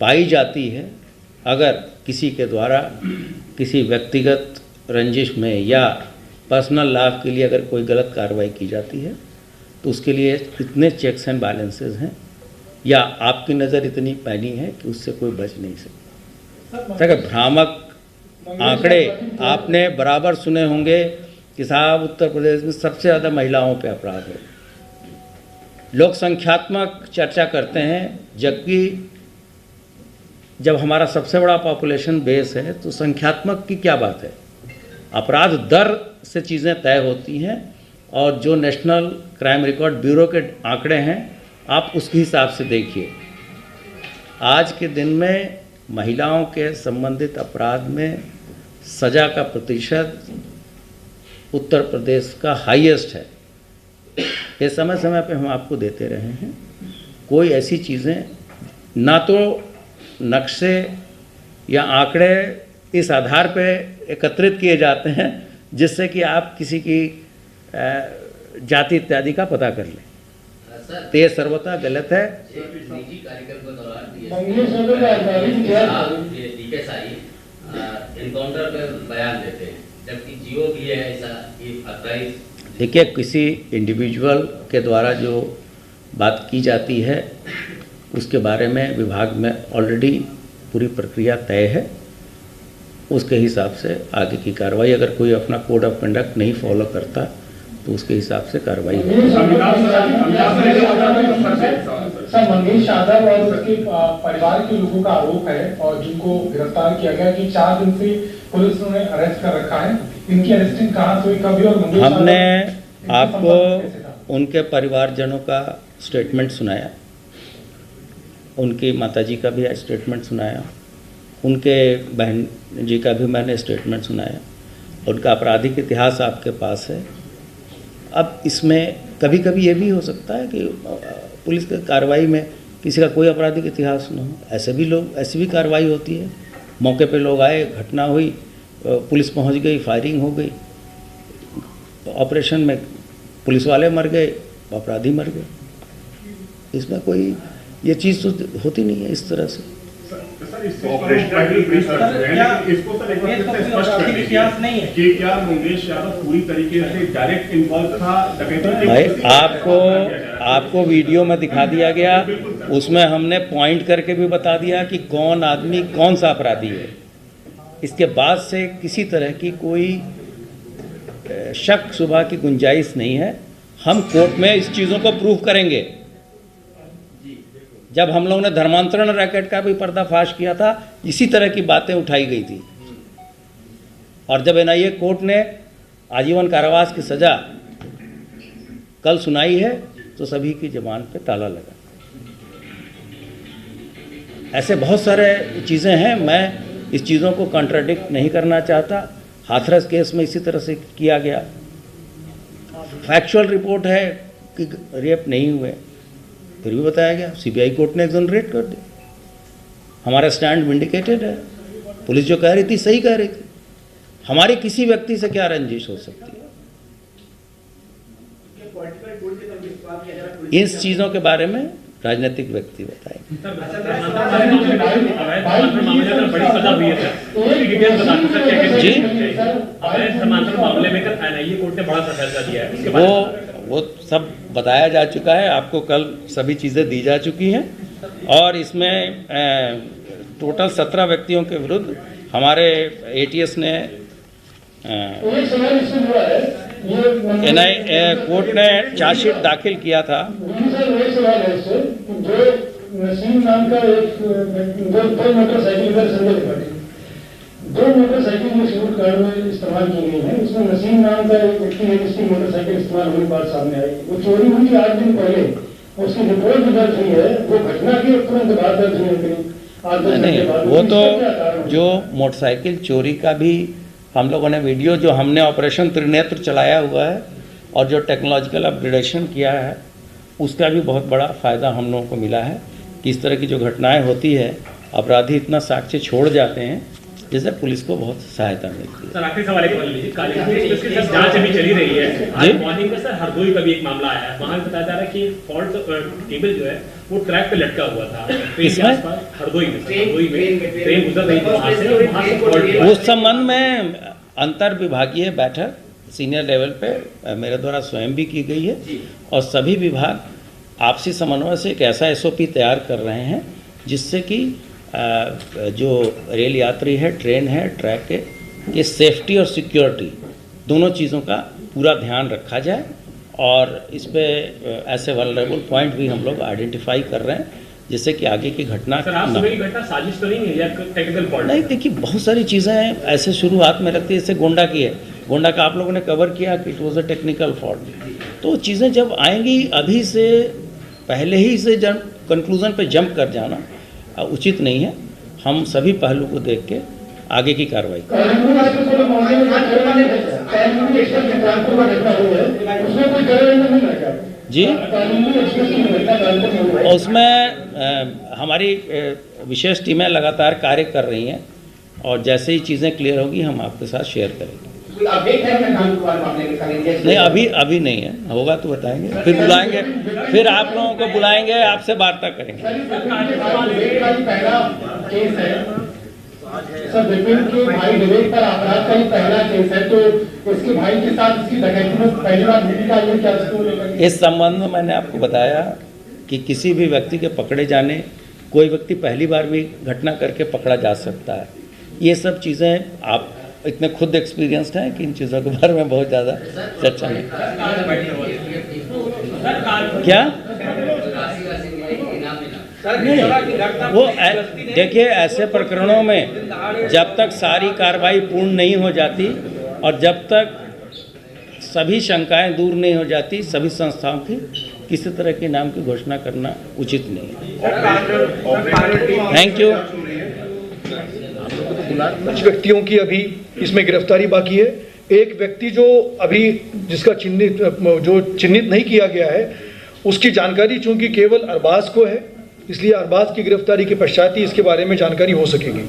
पाई जाती है, अगर किसी के द्वारा किसी व्यक्तिगत रंजिश में या पर्सनल लाभ के लिए अगर कोई गलत कार्रवाई की जाती है तो उसके लिए इतने चेक्स एंड बैलेंसेस हैं, या आपकी नज़र इतनी पैनी है कि उससे कोई बच नहीं सकता। अगर भ्रामक आंकड़े आपने बराबर सुने होंगे कि साहब उत्तर प्रदेश में सबसे ज़्यादा महिलाओं पे अपराध है। लोग संख्यात्मक चर्चा करते हैं, जबकि जब हमारा सबसे बड़ा पॉपुलेशन बेस है तो संख्यात्मक की क्या बात है। अपराध दर से चीज़ें तय होती हैं, और जो नेशनल क्राइम रिकॉर्ड ब्यूरो के आंकड़े हैं आप उसके हिसाब से देखिए। आज के दिन में महिलाओं के संबंधित अपराध में सज़ा का प्रतिशत उत्तर प्रदेश का हाईएस्ट है। ये समय समय पे हम आपको देते रहे हैं। कोई ऐसी चीज़ें ना तो नक्शे या आंकड़े इस आधार पे एकत्रित किए जाते हैं जिससे कि आप किसी की जाति इत्यादि का पता कर लें, तो ये सर्वथा गलत है। निजी कार्यक्रम के दौरान एनकाउंटर पे बयान देते हैं, जबकि जियो भी है ऐसा कि 28। देखिए, किसी इंडिविजुअल के द्वारा जो बात की जाती है उसके बारे में विभाग में ऑलरेडी पूरी प्रक्रिया तय है। उसके हिसाब से आगे की कार्रवाई, अगर कोई अपना कोड ऑफ कंडक्ट नहीं फॉलो करता तो उसके हिसाब से कार्रवाई होगी। सर, मंगेश यादव और उसके परिवार के लोगों का आरोप है और जिनको गिरफ्तार किया गया कि 4 दिन से पुलिस ने अरेस्ट कर रखा है। इनकी अरेस्टिंग कहाँ से हुई, कभी, और मंगेश हमने आपको उनके परिवारजनों का स्टेटमेंट सुनाया, उनकी माताजी का भी स्टेटमेंट सुनाया, उनके बहन जी का भी मैंने स्टेटमेंट सुनाया। उनका आपराधिक इतिहास आपके पास है। अब इसमें कभी कभी ये भी हो सकता है कि पुलिस की कार्रवाई में किसी का कोई आपराधिक इतिहास न हो, ऐसी भी कार्रवाई होती है। मौके पे लोग आए, घटना हुई, पुलिस पहुंच गई, फायरिंग हो गई, ऑपरेशन में पुलिस वाले मर गए, अपराधी मर गए। इसमें कोई ये चीज़ तो होती नहीं है इस तरह से। भाई, आपको वीडियो में दिखा दिया गया, उसमें हमने पॉइंट करके भी बता दिया कि कौन आदमी कौन सा अपराधी है। इसके बाद से किसी तरह की कोई शक शुबा की गुंजाइश नहीं है। हम कोर्ट में इस चीज़ों को प्रूव करेंगे। जब हम लोगों ने धर्मांतरण रैकेट का भी पर्दाफाश किया था, इसी तरह की बातें उठाई गई थी, और जब एनआईए कोर्ट ने आजीवन कारावास की सज़ा कल सुनाई है तो सभी की ज़बान पे ताला लगा। ऐसे बहुत सारे चीज़ें हैं, मैं इस चीज़ों को कॉन्ट्राडिक्ट नहीं करना चाहता। हाथरस केस में इसी तरह से किया गया। फैक्चुअल रिपोर्ट है कि रेप नहीं हुए, फिर भी बताया गया। सीबीआई कोर्ट ने एक्सोनरेट कर दिया। हमारा स्टैंड विंडिकेटेड है। पुलिस जो कह रही थी सही कह रही थी। हमारी किसी व्यक्ति से क्या रंजिश हो सकती है? इन चीज़ों के बारे में राजनीतिक व्यक्ति बताएंगे। जी, वो सब बताया जा चुका है, आपको कल सभी चीज़ें दी जा चुकी हैं और इसमें टोटल 17 व्यक्तियों के विरुद्ध हमारे ATS ने कोर्ट ने चार्जशीट दाखिल किया था। दो मोटरसाइकिल जो सिविल कार्ड में इस्तेमाल की गई है, उसमें नसीम नाम का एक व्यक्ति है जिसकी मोटरसाइकिल इस्तेमाल होने की बात सामने आई। वो चोरी हुई थी 8 दिन पहले, उसकी रिपोर्ट भी दर्ज हुई है, वो घटना की तुरंत बाद दर्ज हुई। नहीं, वो तो जो मोटरसाइकिल चोरी का भी हम लोगों ने वीडियो जो हमने ऑपरेशन त्रिनेत्र चलाया हुआ है और जो टेक्नोलॉजिकल अपग्रेडेशन किया है उसका भी बहुत बड़ा फ़ायदा हम लोगों को मिला है कि इस तरह की जो घटनाएं होती है अपराधी इतना साक्ष्य छोड़ जाते हैं जिससे पुलिस को बहुत सहायता मिलती है। सर आखिरी सवाल एक जांच अभी चली रही है। आज मॉर्निंग में सर हरदोई का भी एक मामला आया है, वहाँ बताया जा रहा है कि फॉल्ट केबल जो है वो ट्रैक पे लटका हुआ था हरदोई में ट्रेन गुजर रही थी। उस संबंध में अंतर विभागीय बैठक सीनियर लेवल पे मेरे द्वारा स्वयं भी की गई है और सभी विभाग आपसी समन्वय से एक ऐसा SOP तैयार कर रहे हैं जिससे कि जो रेल यात्री है, ट्रेन है, ट्रैक है, ये सेफ्टी और सिक्योरिटी दोनों चीज़ों का पूरा ध्यान रखा जाए और इस पे ऐसे वल्नरेबल पॉइंट भी हम लोग आइडेंटिफाई कर रहे हैं जिससे कि आगे की घटना साजिश तो नहीं है या टेक्निकल फॉल्ट? नहीं, देखिए बहुत सारी चीज़ें ऐसे शुरुआत में लगती है, जैसे गोंडा की है, गोंडा का आप लोगों ने कवर किया कि it was a technical fault. तो चीज़ें जब आएंगी अभी से पहले ही से जब कंक्लूजन पे जंप कर जाना उचित नहीं है। हम सभी पहलू को देख के आगे की कार्रवाई जी। उसमें हमारी विशेष टीमें लगातार कार्य कर रही हैं और जैसे ही चीज़ें क्लियर होगी हम आपके साथ शेयर करेंगे। नहीं, अभी नहीं है, होगा तो बताएंगे, फिर बुलाएंगे, फिर आप लोगों को बुलाएंगे, आपसे वार्ता करेंगे। सर विपिन के भाई विवेक पर अपराध का ही पहला केस है, तो इसके भाई के साथ इसकी डकैती में पहली बार भूमिका ये क्या? इस संबंध में मैंने आपको बताया कि किसी भी व्यक्ति के पकड़े जाने, कोई व्यक्ति पहली बार भी घटना करके पकड़ा जा सकता है। ये सब चीज़ें आप इतने खुद एक्सपीरियंस्ड हैं कि इन चीज़ों के बारे में बहुत ज़्यादा चर्चा नहीं। क्या नहीं, वो देखिए ऐसे प्रकरणों में जब तक सारी कार्रवाई पूर्ण नहीं हो जाती और जब तक सभी शंकाएं दूर नहीं हो जाती, सभी संस्थाओं की किसी तरह के नाम की घोषणा करना उचित नहीं है। Thank you. कुछ व्यक्तियों की अभी इसमें गिरफ्तारी बाकी है। एक व्यक्ति जो अभी जिसका चिन्हित नहीं किया गया है, उसकी जानकारी चूंकि केवल अरबाज को है, इसलिए अरबाज की गिरफ्तारी के पश्चात ही इसके बारे में जानकारी हो सकेगी।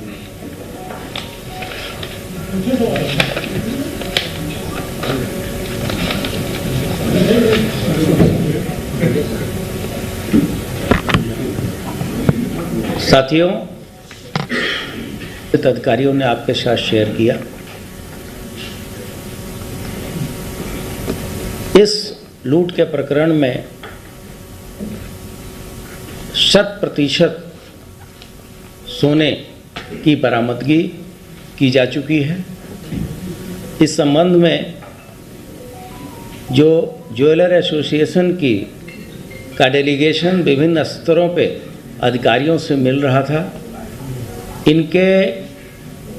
साथियों, अधिकारियों ने आपके साथ शेयर किया, इस लूट के प्रकरण में 100% सोने की बरामदगी की जा चुकी है। इस संबंध में जो ज्वेलर एसोसिएशन का डेलीगेशन विभिन्न स्तरों पे अधिकारियों से मिल रहा था, इनके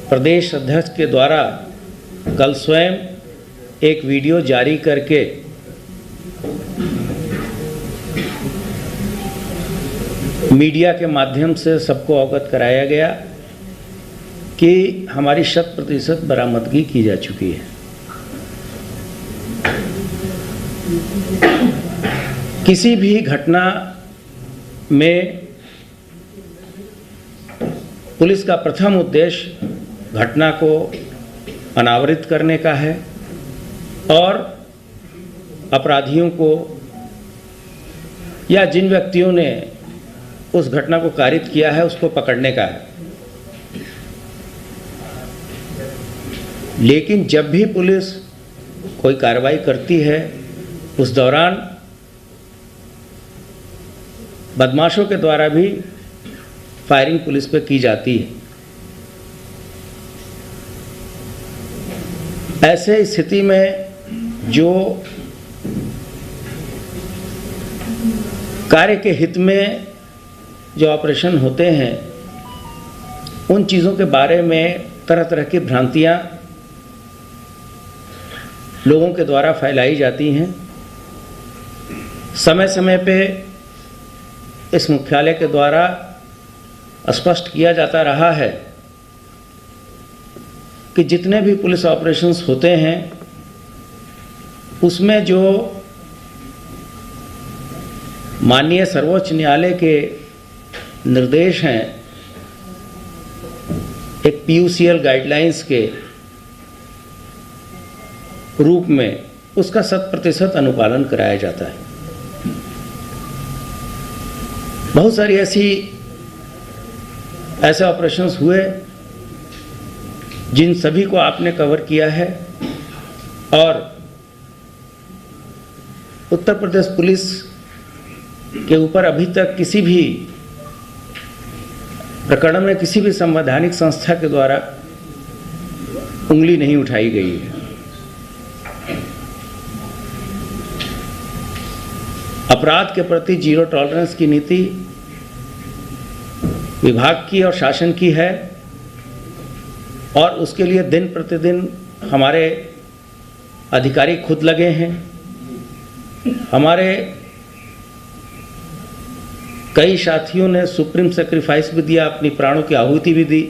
प्रदेश अध्यक्ष के द्वारा कल स्वयं एक वीडियो जारी करके मीडिया के माध्यम से सबको अवगत कराया गया कि हमारी 100% बरामदगी की जा चुकी है। किसी भी घटना में पुलिस का प्रथम उद्देश्य घटना को अनावरित करने का है और अपराधियों को या जिन व्यक्तियों ने उस घटना को कारित किया है उसको पकड़ने का है। लेकिन जब भी पुलिस कोई कार्रवाई करती है उस दौरान बदमाशों के द्वारा भी फायरिंग पुलिस पे की जाती है। ऐसे स्थिति में जो कार्य के हित में जो ऑपरेशन होते हैं उन चीज़ों के बारे में तरह तरह की भ्रांतियाँ लोगों के द्वारा फैलाई जाती हैं। समय समय पे इस मुख्यालय के द्वारा स्पष्ट किया जाता रहा है कि जितने भी पुलिस ऑपरेशंस होते हैं उसमें जो माननीय सर्वोच्च न्यायालय के निर्देश हैं एक PUCL गाइडलाइंस के रूप में उसका 100% अनुपालन कराया जाता है। बहुत सारी ऐसे ऑपरेशंस हुए जिन सभी को आपने कवर किया है और उत्तर प्रदेश पुलिस के ऊपर अभी तक किसी भी प्रकरण में किसी भी संवैधानिक संस्था के द्वारा उंगली नहीं उठाई गई है। अपराध के प्रति जीरो टॉलरेंस की नीति विभाग की और शासन की है और उसके लिए दिन प्रतिदिन हमारे अधिकारी खुद लगे हैं। हमारे कई साथियों ने सुप्रीम सेक्रीफाइस भी दिया, अपनी प्राणों की आहुति भी दी।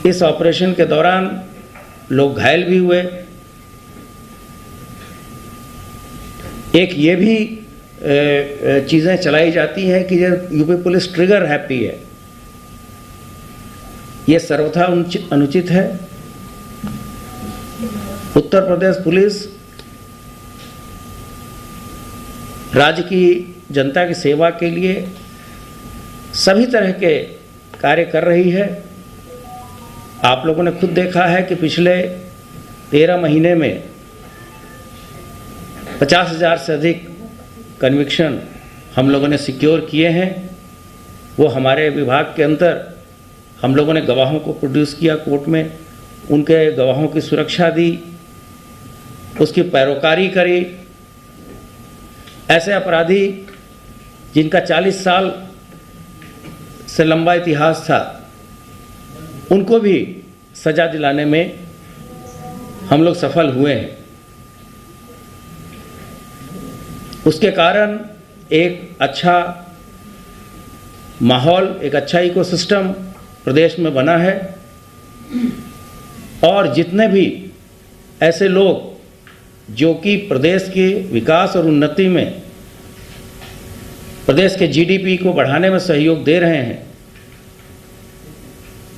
इस ऑपरेशन के दौरान लोग घायल भी हुए। एक ये भी चीज़ें चलाई जाती हैं कि ये यूपी पुलिस ट्रिगर हैप्पी है, ये सर्वथा अनुचित है। उत्तर प्रदेश पुलिस राज्य की जनता की सेवा के लिए सभी तरह के कार्य कर रही है। आप लोगों ने खुद देखा है कि पिछले 13 महीने में 50,000 से अधिक कन्विक्शन हम लोगों ने सिक्योर किए हैं। वो हमारे विभाग के अंदर हम लोगों ने गवाहों को प्रोड्यूस किया कोर्ट में, उनके गवाहों की सुरक्षा दी, उसकी पैरोकारी करी। ऐसे अपराधी जिनका 40 साल से लंबा इतिहास था उनको भी सजा दिलाने में हम लोग सफल हुए हैं। उसके कारण एक अच्छा माहौल, एक अच्छा इकोसिस्टम प्रदेश में बना है और जितने भी ऐसे लोग जो कि प्रदेश के विकास और उन्नति में, प्रदेश के GDP को बढ़ाने में सहयोग दे रहे हैं,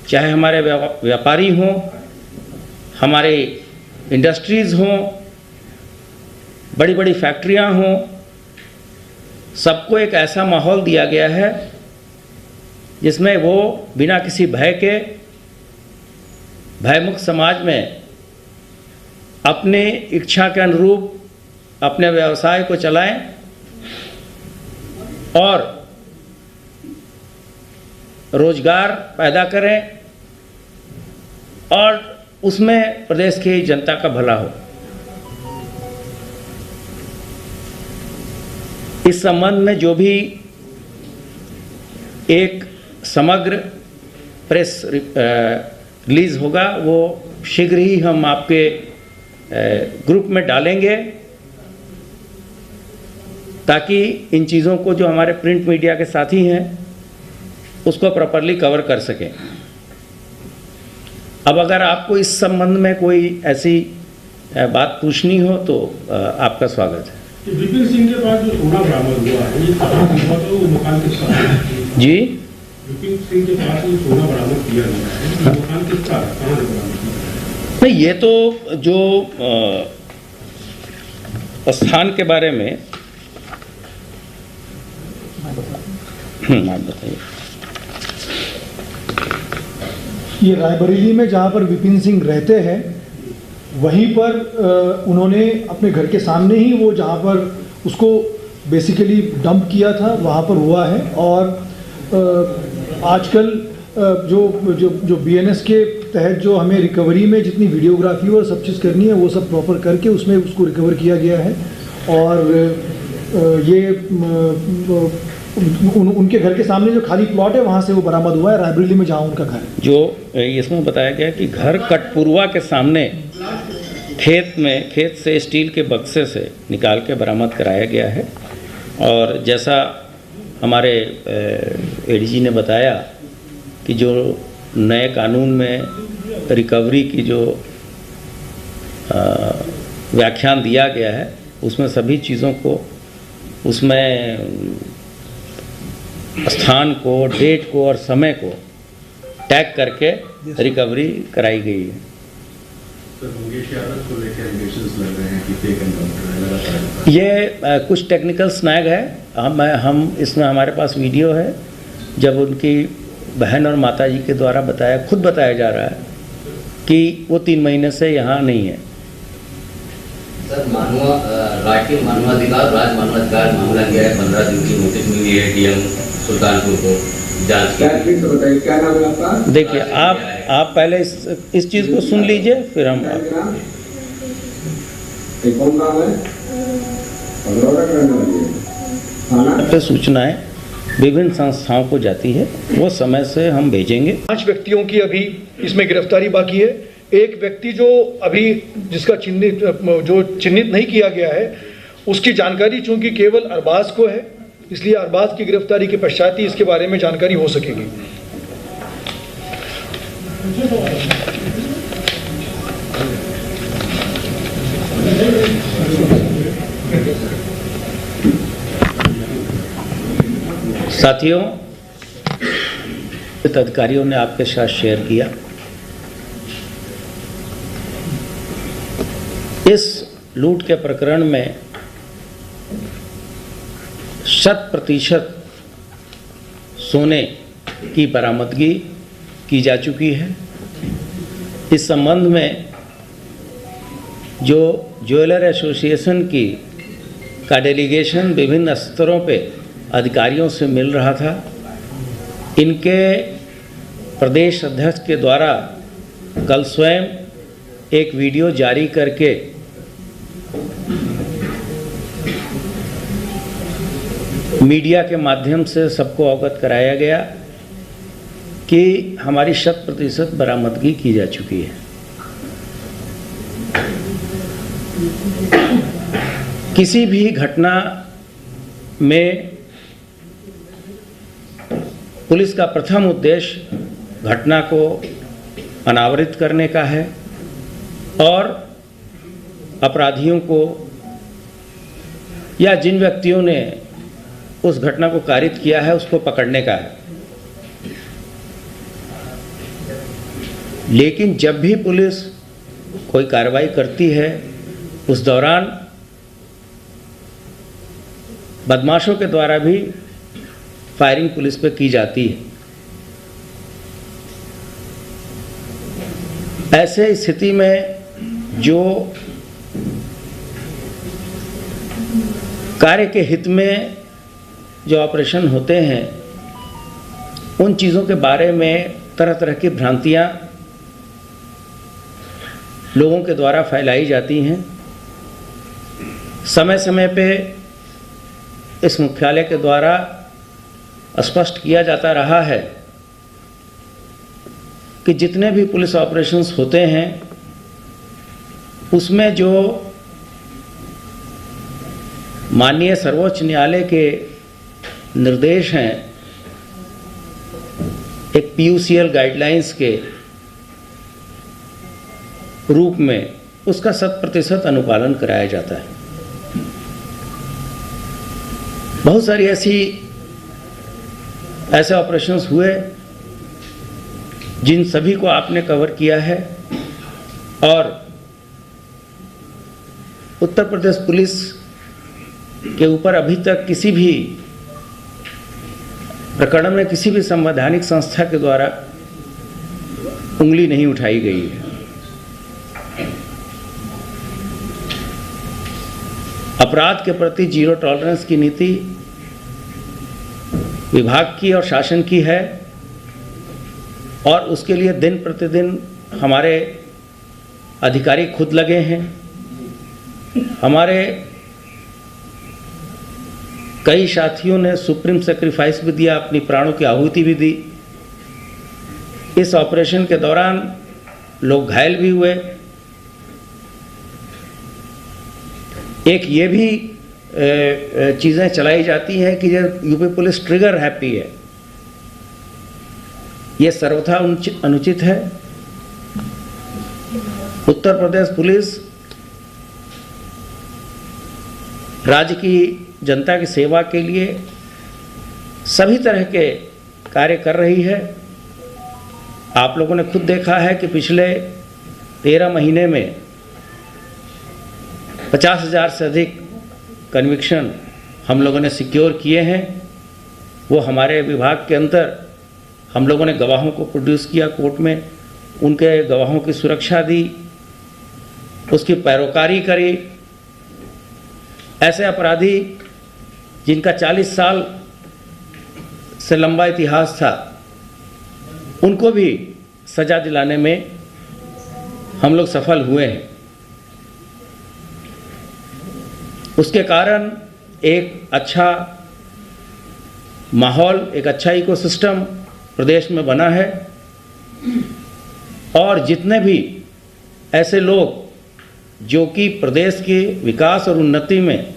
चाहे हमारे व्यापारी हों, हमारे इंडस्ट्रीज़ हों, बड़ी बड़ी फैक्ट्रियां हों, सबको एक ऐसा माहौल दिया गया है जिसमें वो बिना किसी भय के, भयमुक्त समाज में अपने इच्छा के अनुरूप अपने व्यवसाय को चलाएं और रोजगार पैदा करें और उसमें प्रदेश की जनता का भला हो। इस संबंध में जो भी एक समग्र प्रेस रिलीज होगा वो शीघ्र ही हम आपके ग्रुप में डालेंगे ताकि इन चीज़ों को जो हमारे प्रिंट मीडिया के साथी हैं उसको प्रॉपरली कवर कर सकें। अब अगर आपको इस संबंध में कोई ऐसी बात पूछनी हो तो आपका स्वागत है। विपिन सिंह के पास जो सोना बरामद हुआ है, ये कहाँ हुआ था, वो मकान किसका है? जी, विपिन सिंह के पास जो सोना बरामद किया गया है, वो मकान किसका है, कहाँ से बरामद किया? नहीं, ये तो जो स्थान के बारे में आप बताइए। ये रायबरेली में जहाँ पर विपिन सिंह रहते हैं वहीं पर उन्होंने अपने घर के सामने ही वो जहाँ पर उसको बेसिकली डंप किया था वहाँ पर हुआ है। और आजकल जो बीएनएस के तहत जो हमें रिकवरी में जितनी वीडियोग्राफी और सब चीज़ करनी है वो सब प्रॉपर करके उसमें उसको रिकवर किया गया है। और ये उनके घर के सामने जो खाली प्लॉट है वहाँ से वो बरामद हुआ है, रायबरेली में जहाँ उनका घर है। जो इसमें बताया गया कि घर कटपुरवा के सामने खेत से स्टील के बक्से से निकाल के बरामद कराया गया है। और जैसा हमारे एडीजी ने बताया कि जो नए कानून में रिकवरी की जो व्याख्यान दिया गया है उसमें सभी चीज़ों को, उसमें स्थान को, डेट को और समय को टैग करके रिकवरी कराई गई है। ये कुछ टेक्निकल स्नैग है। हम इसमें हमारे पास वीडियो है जब उनकी बहन और माता जी के द्वारा खुद बताया जा रहा है कि वो 3 महीने से यहाँ नहीं है। सर, राष्ट्रीय मानवाधिकार राज मानवाधिकार मामला गया है, 15 दिन की नोटिस मिली है डीएम सुल्तानपुर को जांच की। तो बताइए क्या नाम है आपका? देखिए आप पहले इस चीज़ को सुन लीजिए फिर हम कौन काम है? पे सूचनाएं विभिन्न संस्थाओं को जाती है, वो समय से हम भेजेंगे। 5 व्यक्तियों की अभी इसमें गिरफ्तारी बाकी है। एक व्यक्ति जो अभी जिसका चिन्हित नहीं किया गया है उसकी जानकारी चूंकि केवल अरबाज को है, इसलिए अरबाज की गिरफ्तारी के पश्चात ही इसके बारे में जानकारी हो सकेगी। साथियों, अधिकारियों ने आपके साथ शेयर किया, इस लूट के प्रकरण में 100% सोने की बरामदगी की जा चुकी है। इस संबंध में जो ज्वेलर एसोसिएशन का डेलीगेशन विभिन्न स्तरों पे अधिकारियों से मिल रहा था, इनके प्रदेश अध्यक्ष के द्वारा कल स्वयं एक वीडियो जारी करके मीडिया के माध्यम से सबको अवगत कराया गया कि हमारी 100% बरामदगी की जा चुकी है। किसी भी घटना में पुलिस का प्रथम उद्देश्य घटना को अनावरित करने का है और अपराधियों को या जिन व्यक्तियों ने उस घटना को कारित किया है उसको पकड़ने का है। लेकिन जब भी पुलिस कोई कार्रवाई करती है उस दौरान बदमाशों के द्वारा भी फायरिंग पुलिस पे की जाती है। ऐसे स्थिति में जो कार्य के हित में जो ऑपरेशन होते हैं उन चीज़ों के बारे में तरह तरह की भ्रांतियां लोगों के द्वारा फैलाई जाती हैं। समय समय पे इस मुख्यालय के द्वारा स्पष्ट किया जाता रहा है कि जितने भी पुलिस ऑपरेशंस होते हैं उसमें जो माननीय सर्वोच्च न्यायालय के निर्देश हैं, एक पीयूसीएल गाइडलाइंस के रूप में उसका 100% अनुपालन कराया जाता है। बहुत सारी ऐसे ऑपरेशंस हुए जिन सभी को आपने कवर किया है और उत्तर प्रदेश पुलिस के ऊपर अभी तक किसी भी प्रकरण में किसी भी संवैधानिक संस्था के द्वारा उंगली नहीं उठाई गई है। अपराध के प्रति जीरो टॉलरेंस की नीति विभाग की और शासन की है, और उसके लिए दिन प्रतिदिन हमारे अधिकारी खुद लगे हैं। हमारे कई साथियों ने सुप्रीम सेक्रीफाइस भी दिया, अपनी प्राणों की आहुति भी दी। इस ऑपरेशन के दौरान लोग घायल भी हुए। एक ये भी चीज़ें चलाई जाती हैं कि ये यूपी पुलिस ट्रिगर हैप्पी है, ये सर्वथा अनुचित है। उत्तर प्रदेश पुलिस राज्य की जनता की सेवा के लिए सभी तरह के कार्य कर रही है। आप लोगों ने खुद देखा है कि पिछले 13 महीने में 50,000 से अधिक कन्विक्शन हम लोगों ने सिक्योर किए हैं। वो हमारे विभाग के अंदर हम लोगों ने गवाहों को प्रोड्यूस किया कोर्ट में, उनके गवाहों की सुरक्षा दी, उसकी पैरोकारी करी। ऐसे अपराधी जिनका 40 साल से लंबा इतिहास था, उनको भी सजा दिलाने में हम लोग सफल हुए हैं। उसके कारण एक अच्छा माहौल, एक अच्छा इकोसिस्टम प्रदेश में बना है, और जितने भी ऐसे लोग जो कि प्रदेश के विकास और उन्नति में,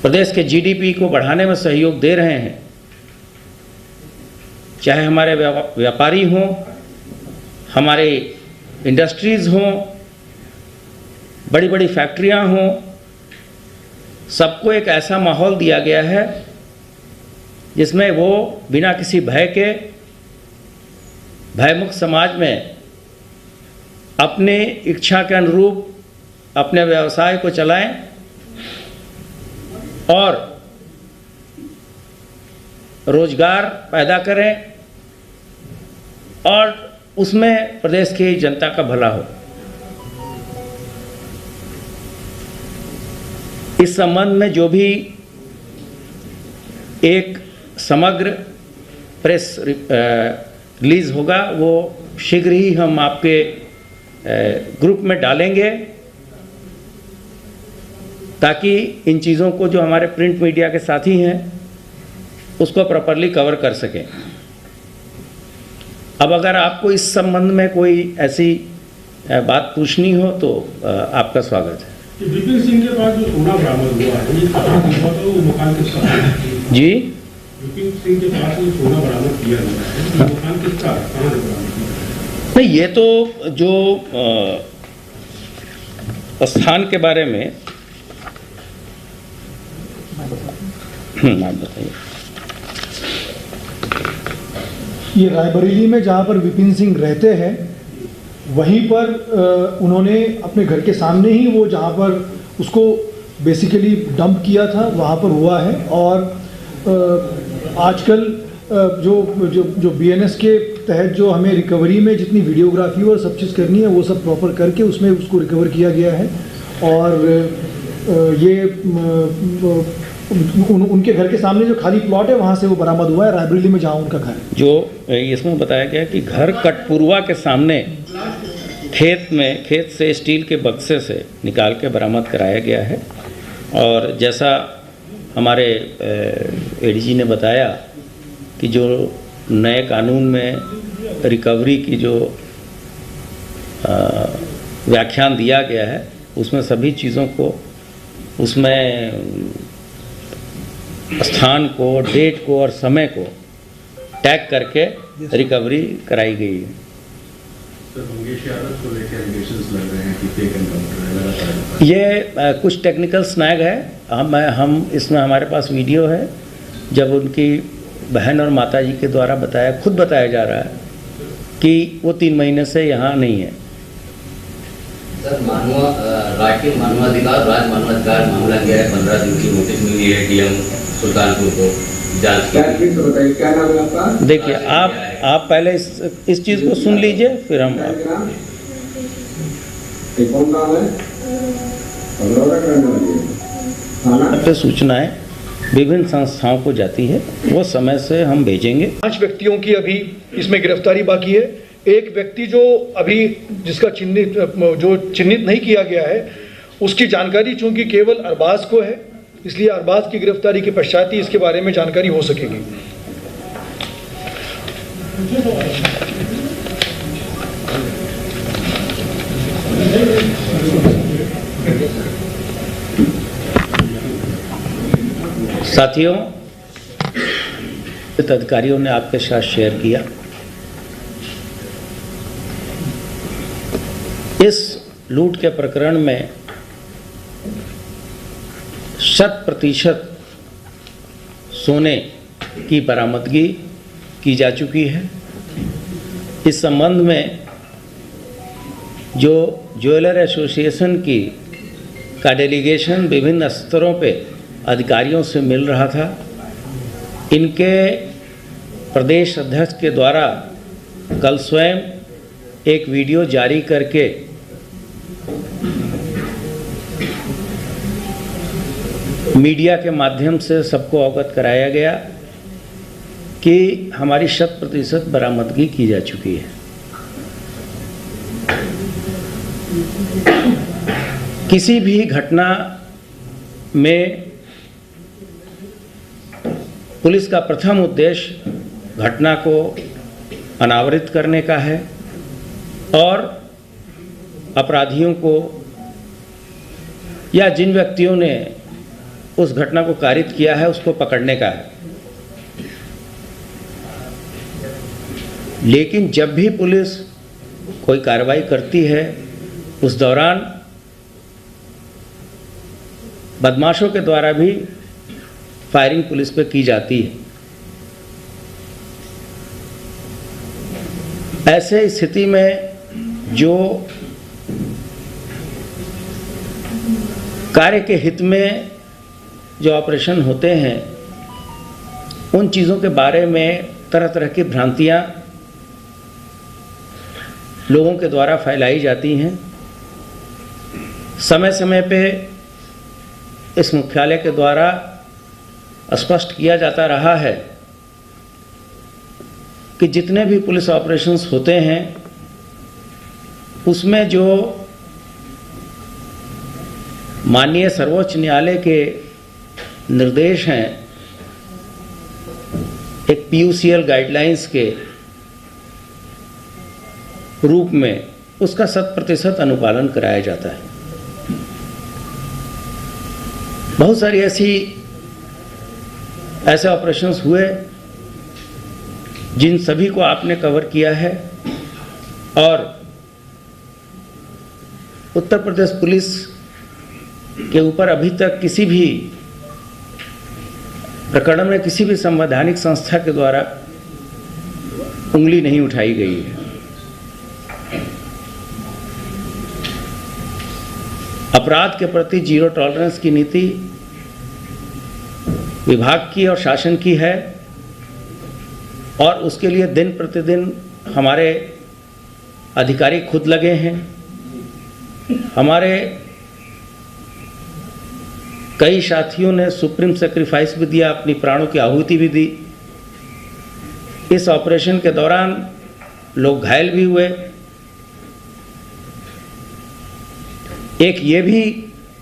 प्रदेश के जीडीपी को बढ़ाने में सहयोग दे रहे हैं, चाहे हमारे व्यापारी हों, हमारे इंडस्ट्रीज़ हों, बड़ी बड़ी फैक्ट्रियां हों, सबको एक ऐसा माहौल दिया गया है जिसमें वो बिना किसी भय के, भयमुक्त समाज में अपने इच्छा के अनुरूप अपने व्यवसाय को चलाएं और रोजगार पैदा करें, और उसमें प्रदेश की जनता का भला हो। इस संबंध में जो भी एक समग्र प्रेस रिलीज होगा, वो शीघ्र ही हम आपके ग्रुप में डालेंगे, ताकि इन चीज़ों को जो हमारे प्रिंट मीडिया के साथी हैं उसको प्रॉपरली कवर कर सकें। अब अगर आपको इस संबंध में कोई ऐसी बात पूछनी हो तो आपका स्वागत है। विपिन सिंह के पास जो सोना बरामद हुआ है, ये कहाँ हुआ था, वो मकान किसका है? जी, विपिन सिंह के पास जो सोना बरामद किया गया है, वो मकान किसका है, कहाँ से बरामद किया? नहीं, ये तो जो स्थान के बारे में आप बताइए। ये रायबरेली में जहाँ पर विपिन सिंह रहते हैं, वहीं पर उन्होंने अपने घर के सामने ही वो जहाँ पर उसको बेसिकली डंप किया था, वहाँ पर हुआ है। और आजकल जो बीएनएस के तहत जो हमें रिकवरी में जितनी वीडियोग्राफी और सब चीज़ करनी है, वो सब प्रॉपर करके उसमें उसको रिकवर किया गया है। और ये उनके घर के सामने जो खाली प्लॉट है, वहाँ से वो बरामद हुआ है, रायबरेली में जहाँ उनका घर है। जो इसमें बताया गया कि घर कटपुरवा के सामने खेत से स्टील के बक्से से निकाल के बरामद कराया गया है। और जैसा हमारे एडीजी ने बताया कि जो नए कानून में रिकवरी की जो व्याख्यान दिया गया है, उसमें सभी चीज़ों को, उसमें स्थान को, डेट को और समय को टैग करके रिकवरी कराई गई है। ये कुछ टेक्निकल स्नैग है। हम इसमें हमारे पास वीडियो है, जब उनकी बहन और माताजी के द्वारा खुद बताया जा रहा है कि वो 3 महीने से यहाँ नहीं है। सर, राष्ट्रीय मानवाधिकार राज्य मानवाधिकार मामला गया है, 15 दिन की नोटिस मिली है डीएम सुल्तानपुर को। जांच की। बताइए क्या नाम है आपका? देखिए, आप पहले इस चीज़ को सुन लीजिए, फिर हम कौन नाम है? पे सूचनाएं विभिन्न संस्थाओं को जाती है, वो समय से हम भेजेंगे। 5 व्यक्तियों की अभी इसमें गिरफ्तारी बाकी है। एक व्यक्ति जो अभी जिसका चिन्हित नहीं किया गया है, उसकी जानकारी चूंकि केवल अरबाज को है, इसलिए अरबाज की गिरफ्तारी के पश्चात ही इसके बारे में जानकारी हो सकेगी। साथियों, अधिकारियों ने आपके साथ शेयर किया, इस लूट के प्रकरण में 100% सोने की बरामदगी की जा चुकी है। इस संबंध में जो ज्वेलर एसोसिएशन का डेलीगेशन विभिन्न स्तरों पे अधिकारियों से मिल रहा था, इनके प्रदेश अध्यक्ष के द्वारा कल स्वयं एक वीडियो जारी करके मीडिया के माध्यम से सबको अवगत कराया गया कि हमारी 100% बरामदगी की जा चुकी है। किसी भी घटना में पुलिस का प्रथम उद्देश्य घटना को अनावृत करने का है और अपराधियों को या जिन व्यक्तियों ने उस घटना को कारित किया है उसको पकड़ने का है। लेकिन जब भी पुलिस कोई कार्रवाई करती है, उस दौरान बदमाशों के द्वारा भी फायरिंग पुलिस पे की जाती है। ऐसे स्थिति में जो कार्य के हित में जो ऑपरेशन होते हैं, उन चीज़ों के बारे में तरह तरह की भ्रांतियाँ लोगों के द्वारा फैलाई जाती हैं। समय समय पे इस मुख्यालय के द्वारा स्पष्ट किया जाता रहा है कि जितने भी पुलिस ऑपरेशंस होते हैं उसमें जो माननीय सर्वोच्च न्यायालय के निर्देश हैं, एक PUCL गाइडलाइंस के रूप में, उसका 100% अनुपालन कराया जाता है। बहुत सारी ऐसे ऑपरेशंस हुए जिन सभी को आपने कवर किया है और उत्तर प्रदेश पुलिस के ऊपर अभी तक किसी भी प्रकरण में किसी भी संवैधानिक संस्था के द्वारा उंगली नहीं उठाई गई है। अपराध के प्रति जीरो टॉलरेंस की नीति विभाग की और शासन की है और उसके लिए दिन प्रतिदिन हमारे अधिकारी खुद लगे हैं। हमारे कई साथियों ने सुप्रीम सेक्रीफाइस भी दिया, अपनी प्राणों की आहुति भी दी। इस ऑपरेशन के दौरान लोग घायल भी हुए। एक ये भी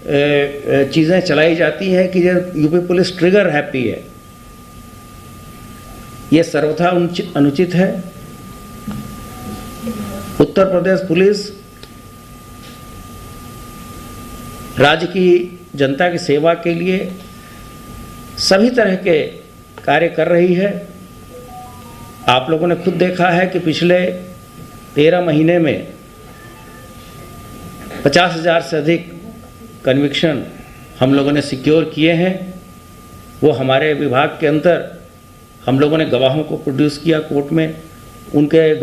चीज़ें चलाई जाती हैं कि यूपी पुलिस ट्रिगर हैप्पी है, ये सर्वथा अनुचित है। उत्तर प्रदेश पुलिस राज्य की जनता की सेवा के लिए सभी तरह के कार्य कर रही है। आप लोगों ने खुद देखा है कि पिछले 13 महीने में 50,000 से अधिक कन्विक्शन हम लोगों ने सिक्योर किए हैं। वो हमारे विभाग के अंदर हम लोगों ने गवाहों को प्रोड्यूस किया कोर्ट में, उनके